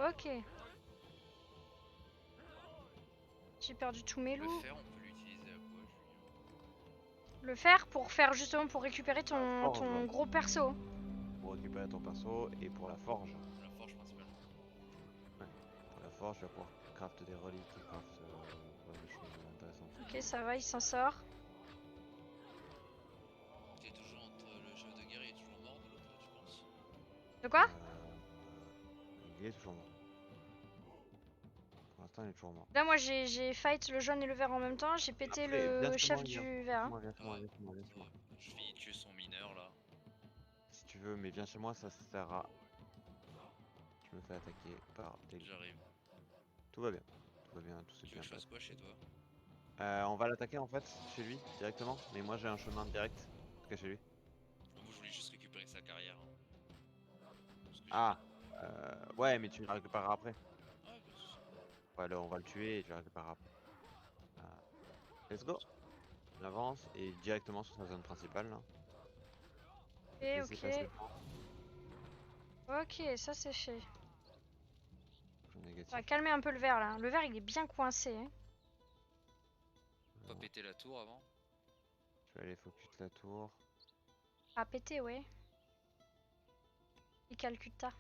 Ok. J'ai perdu tous mes Le loups. fer, on peut l'utiliser à quoi, Julien? Le fer pour faire justement pour récupérer ton, forge. ton gros perso. Pour récupérer ton perso et pour la forge. La forge principalement. Pour la forge, tu vas pouvoir craft des reliques qui craftent des choses intéressantes. Ok, ça va, il s'en sort. T'es toujours entre le chef de guerre, il est toujours mort de l'autre, tu penses? De quoi? Il est toujours mort. Pour l'instant, il est toujours mort. Là, moi, j'ai fight le jaune et le vert en même temps. J'ai pété Après, viens le chez chef moi, du viens. vert. Hein. Viens chez moi, viens chez moi, viens chez moi. Je finis de tuer son mineur là. Si tu veux, mais viens chez moi, ça sert à... Je me fais attaquer par des loups. J'arrive. Tout va bien. Tout va bien, tout s'est Tu veux bien que je fasse passé. quoi chez toi? On va l'attaquer en fait, chez lui, directement. Mais moi j'ai un chemin direct jusqu'à chez lui. Moi je voulais juste récupérer sa carrière. Hein. Parce que Ah, ouais, mais tu la récupéreras après. j'ai- Ouais, bah, Ouais, là, on va le tuer et tu la récupéreras après. Let's go. On avance et directement sur sa zone principale là. Je vais te laisser Ok, passer ok. Ok, ça c'est fait. le On négatif. va calmer un peu le vert là. Le vert il est bien coincé. Hein. pas péter la tour avant. Je vais aller focus la tour. À péter, ouais. Et Calcutta.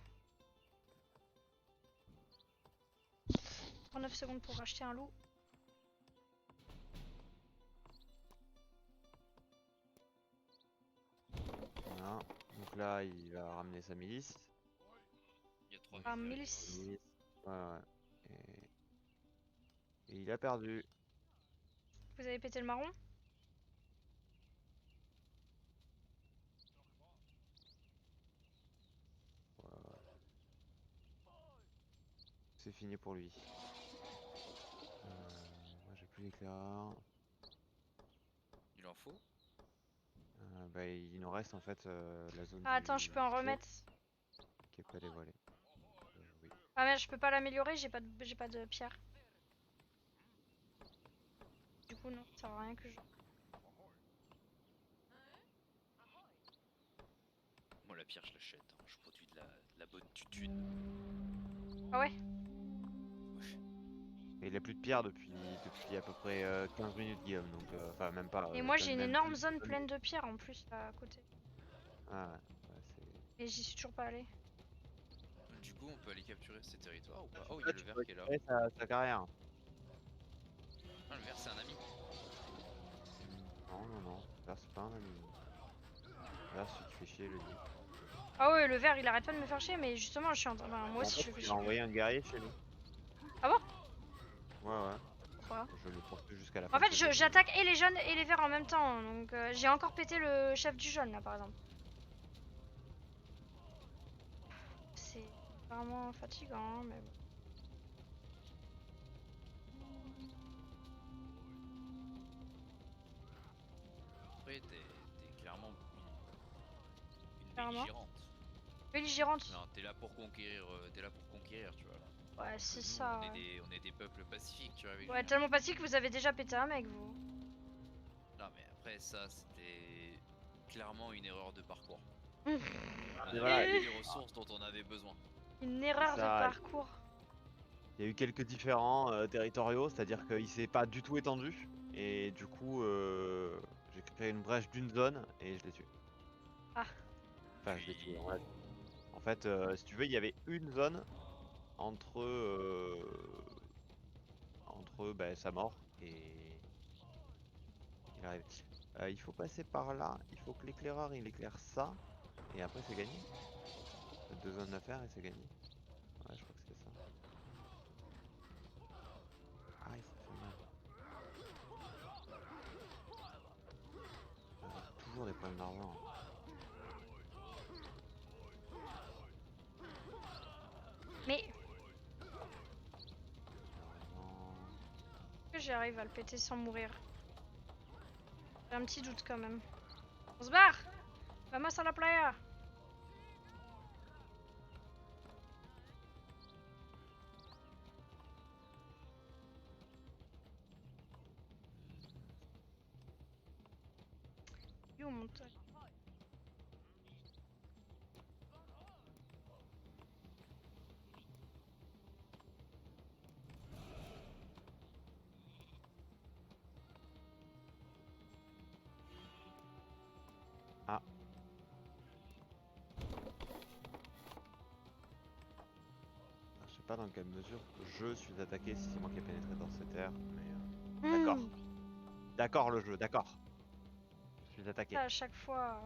39 secondes pour racheter un loup. Voilà. Donc là, il va ramener sa milice. Il y a 3 Ah, mineurs. milice. Milice. Ouais, ouais. Et il a perdu. Vous avez pété le marron? Ouais, ouais. C'est fini pour lui. Moi j'ai plus d'éclaireur. Il en faut? Bah, il nous reste en fait la zone Ah, attends, je peux en du ciel remettre. qui est pas dévoilée. Oui. Ah merde, je peux pas l'améliorer, j'ai pas de pierre. Du coup, non, ça sert à rien que je. Moi la pierre je l'achète. Hein. Je produis de la bonne tutune. Ah ouais? Et il a plus de pierre depuis à peu près 15 minutes Guillaume, donc enfin même pas, Et moi, j'ai une même énorme plus. zone pleine de pierres en plus là à côté. Ah ouais, c'est... Et j'y suis toujours pas allée. Du coup on peut aller capturer ces territoires ou pas? Oh il y Là a le tu vert peux qui est là. récupérer sa carrière. Ah le vert c'est un ami. Non, non, non, là c'est pas un ami. Là celui qui fait chier le dit. Ah ouais, le vert il arrête pas de me faire chier, mais justement, je suis en train. Enfin, moi En aussi, fait, je le fais il a chier. envoyé un guerrier chez lui. Ah bon? Ouais, ouais. Pourquoi? Je le poursuis jusqu'à la fin En de fait, ce jeu. j'attaque et les jaunes et les verts en même temps. Donc, j'ai encore pété le chef du jaune là par exemple. C'est vraiment fatigant, mais bon. Après t'es clairement une Clairement. belligérante. Belligérante. Non, t'es là pour conquérir, tu vois. Ouais, Alors que c'est nous, ça. on est des peuples pacifiques, tu vois, avec Ouais, Julien. tellement passive que vous avez déjà pété un mec, vous. Non, mais après, ça, c'était clairement une erreur de parcours. Une On Et avait voilà, pas eu les ressources dont on avait besoin. erreur de ça, parcours. il y a eu quelques différends territoriaux, c'est-à-dire qu'il s'est pas du tout étendu. Et du coup, j'ai créé une brèche d'une zone et je l'ai tué. Ah. Enfin, je l'ai tué. Puis, En fait, si tu veux, il y avait une zone entre, bah, sa mort et il arrive. Il faut passer par là, il faut que l'éclaireur il éclaire ça, et après c'est gagné. T'as deux zones à faire et c'est gagné. Ouais, je crois que c'est ça. Aïe, ça fait mal. Toujours des problèmes d'argent. Mais Non. est-ce que j'arrive à le péter sans mourir? J'ai un petit doute quand même. On se barre! Vamos a la playa! Il est où mon truc? pas dans quelle mesure je suis attaqué si c'est moi qui ai pénétré dans cette terre, mais d'accord. D'accord le jeu, d'accord. Je suis attaqué. Ça, à chaque fois.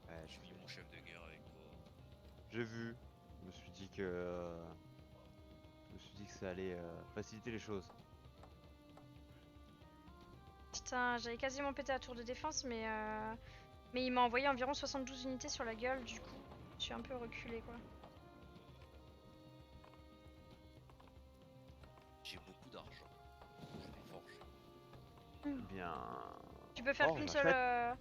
Ouais, J'ai mis mon chef de guerre avec toi. j'ai vu. Je me suis dit que ça allait faciliter les choses. Putain, j'avais quasiment pété la tour de défense, mais il m'a envoyé environ 72 unités sur la gueule, du coup, je suis un peu reculé quoi. J'ai beaucoup d'argent. Je vais forger. Bien. Tu peux faire Oh, qu'une seule. j'achète.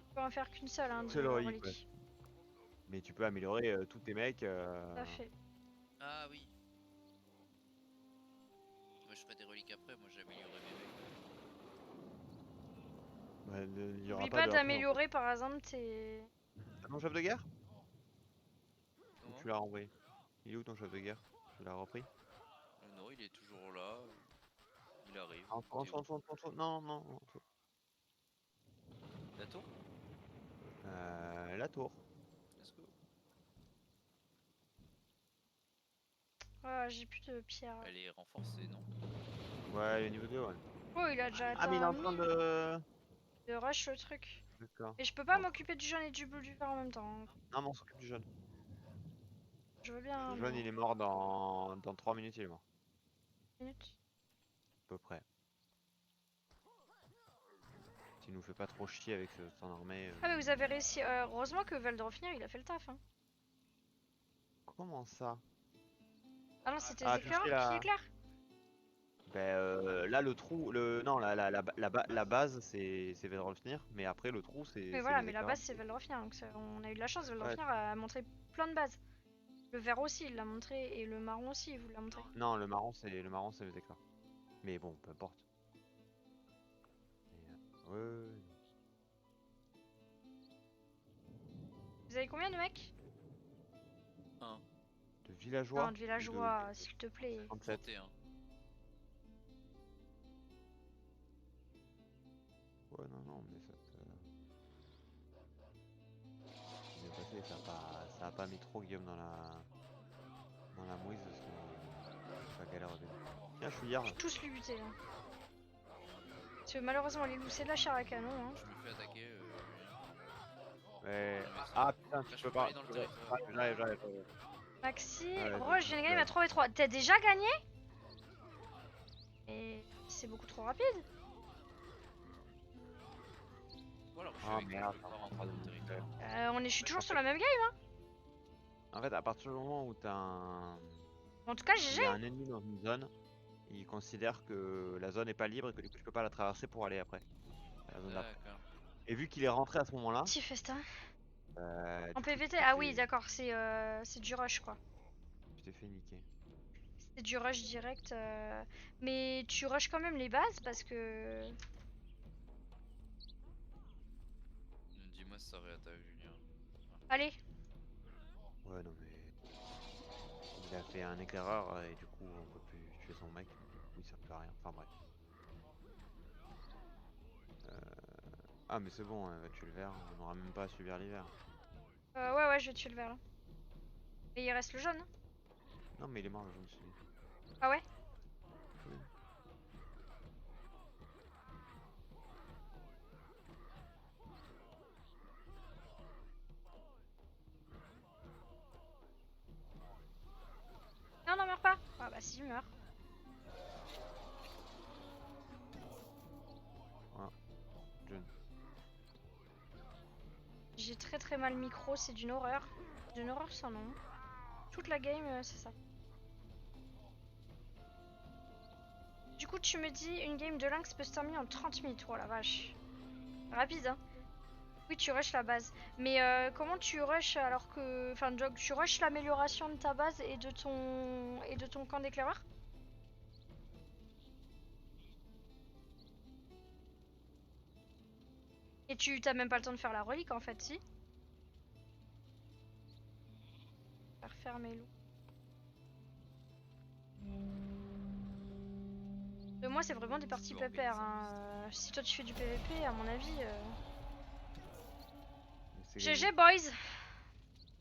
Tu peux en faire qu'une seule, hein, de Seule relique, relique. ouais. Mais tu peux améliorer tous tes mecs. Tout à fait. Ah oui. Moi je ferai des reliques après, moi j'ai amélioré mes mecs. Bah, il y aura N'oublie pas pas de upgrade, en fait. d'améliorer par exemple tes. T'as ton chef de guerre? Ou Comment tu l'as renvoyé? Il est où ton chef de guerre? Tu l'as repris? Non, il est toujours là. Il arrive. En T'es où dessous. Non, non, en dessous. La tour? La tour. Let's go. Oh, j'ai plus de pierre. Elle est renforcée, non? Ouais, il est niveau 2, ouais. Oh, il a déjà Ah, mais il est atteint en train 1000 de. de rush le truc. D'accord. Et je peux pas Bon. m'occuper du jaune et du bleu du vert en même temps. Non, mais on s'occupe du jeune. Je veux bien. Le jeune, il est mort dans 3 minutes, il est mort. Minutes. À peu près. S'il nous fait pas trop chier avec son armée. Ah, mais vous avez réussi. Heureusement que Valdrofnir il a fait le taf. Hein. Comment ça? Ah non, c'était Ah, les éclairs toucher qui la. éclairent. Ben là, le trou. Non, la base, c'est Vedrolfnir. Mais après, le trou, Mais c'est voilà, les mais la éclairs. base c'est Valdrofnir. Donc on a eu de la chance. Ouais. Valdrofnir a montré plein de bases. Le vert aussi, il l'a montré. Et le marron aussi, il vous l'a montré. Non, le marron, c'est les éclairs. Mais bon, peu importe. Mais, ouais. Vous avez combien de mecs? Un. De villageois? Non, de villageois, s'il te plaît. 37. 31. Ouais, non, mais ça. C'est bien passé, ça a pas mis trop Guillaume dans la mouise parce que ça galère au début. Tiens, je suis hier Je là. vais tous lui buter là. Parce que malheureusement, les loups c'est de la chair à canon. Hein. Je me fais attaquer. Ouais. Non, mais ça- Ah putain, Là, tu je peux peux pas pas. aller dans le territoire. J'arrive. Maxi, Ouais, Roche, je viens de gagner ouais. ma 3v3. T'as déjà gagné? Et c'est beaucoup trop rapide. Voilà, je suis Ah avec toi, merde. je veux pas rentrer dans le territoire. Je suis toujours sur la même game. En fait, à partir du moment où t'as En tout cas, il GG. y a un ennemi dans une zone, il considère que la zone est pas libre et que du coup tu peux pas la traverser pour aller après. À la zone d'après. D'accord. Et vu qu'il est rentré à ce moment-là, Petit festin. du En coup, PVT, tu ah t'es oui, fait- d'accord, c'est du rush quoi. tu t'es fait niquer. C'est du rush direct. Mais tu rush quand même les bases parce que. Dis-moi si ça réattaque, Julien. Allez, Ouais, non mais. Il a fait un éclaireur et du coup on peut plus tuer son mec. Oui, ça fait rien. Enfin bref. Ah, mais c'est bon, elle va tuer le vert. On n'aura même pas à subir l'hiver. ouais, je vais tuer le vert là. Et il reste le jaune. Hein. Non, mais il est mort le jaune celui. Ah ouais? Oui. Non, non, meurs pas. Ah bah si, meurs. Jaune. J'ai très mal micro, c'est d'une horreur. D'une horreur sans nom. Toute la game, c'est ça. Du coup, tu me dis, une game de lynx peut se terminer en 30 minutes. Oh la vache. Rapide, hein. Oui, tu rushes la base. Mais comment tu rushes alors que... Enfin, tu rushes l'amélioration de ta base et de ton camp d'éclaireur? Et tu t'as même pas le temps de faire la relique en fait, si? Faire fermer loup. Moi, c'est vraiment des parties Bon, pépères. mais Hein. Si toi tu fais du PVP, à mon avis. Mais c'est gagné. GG, boys!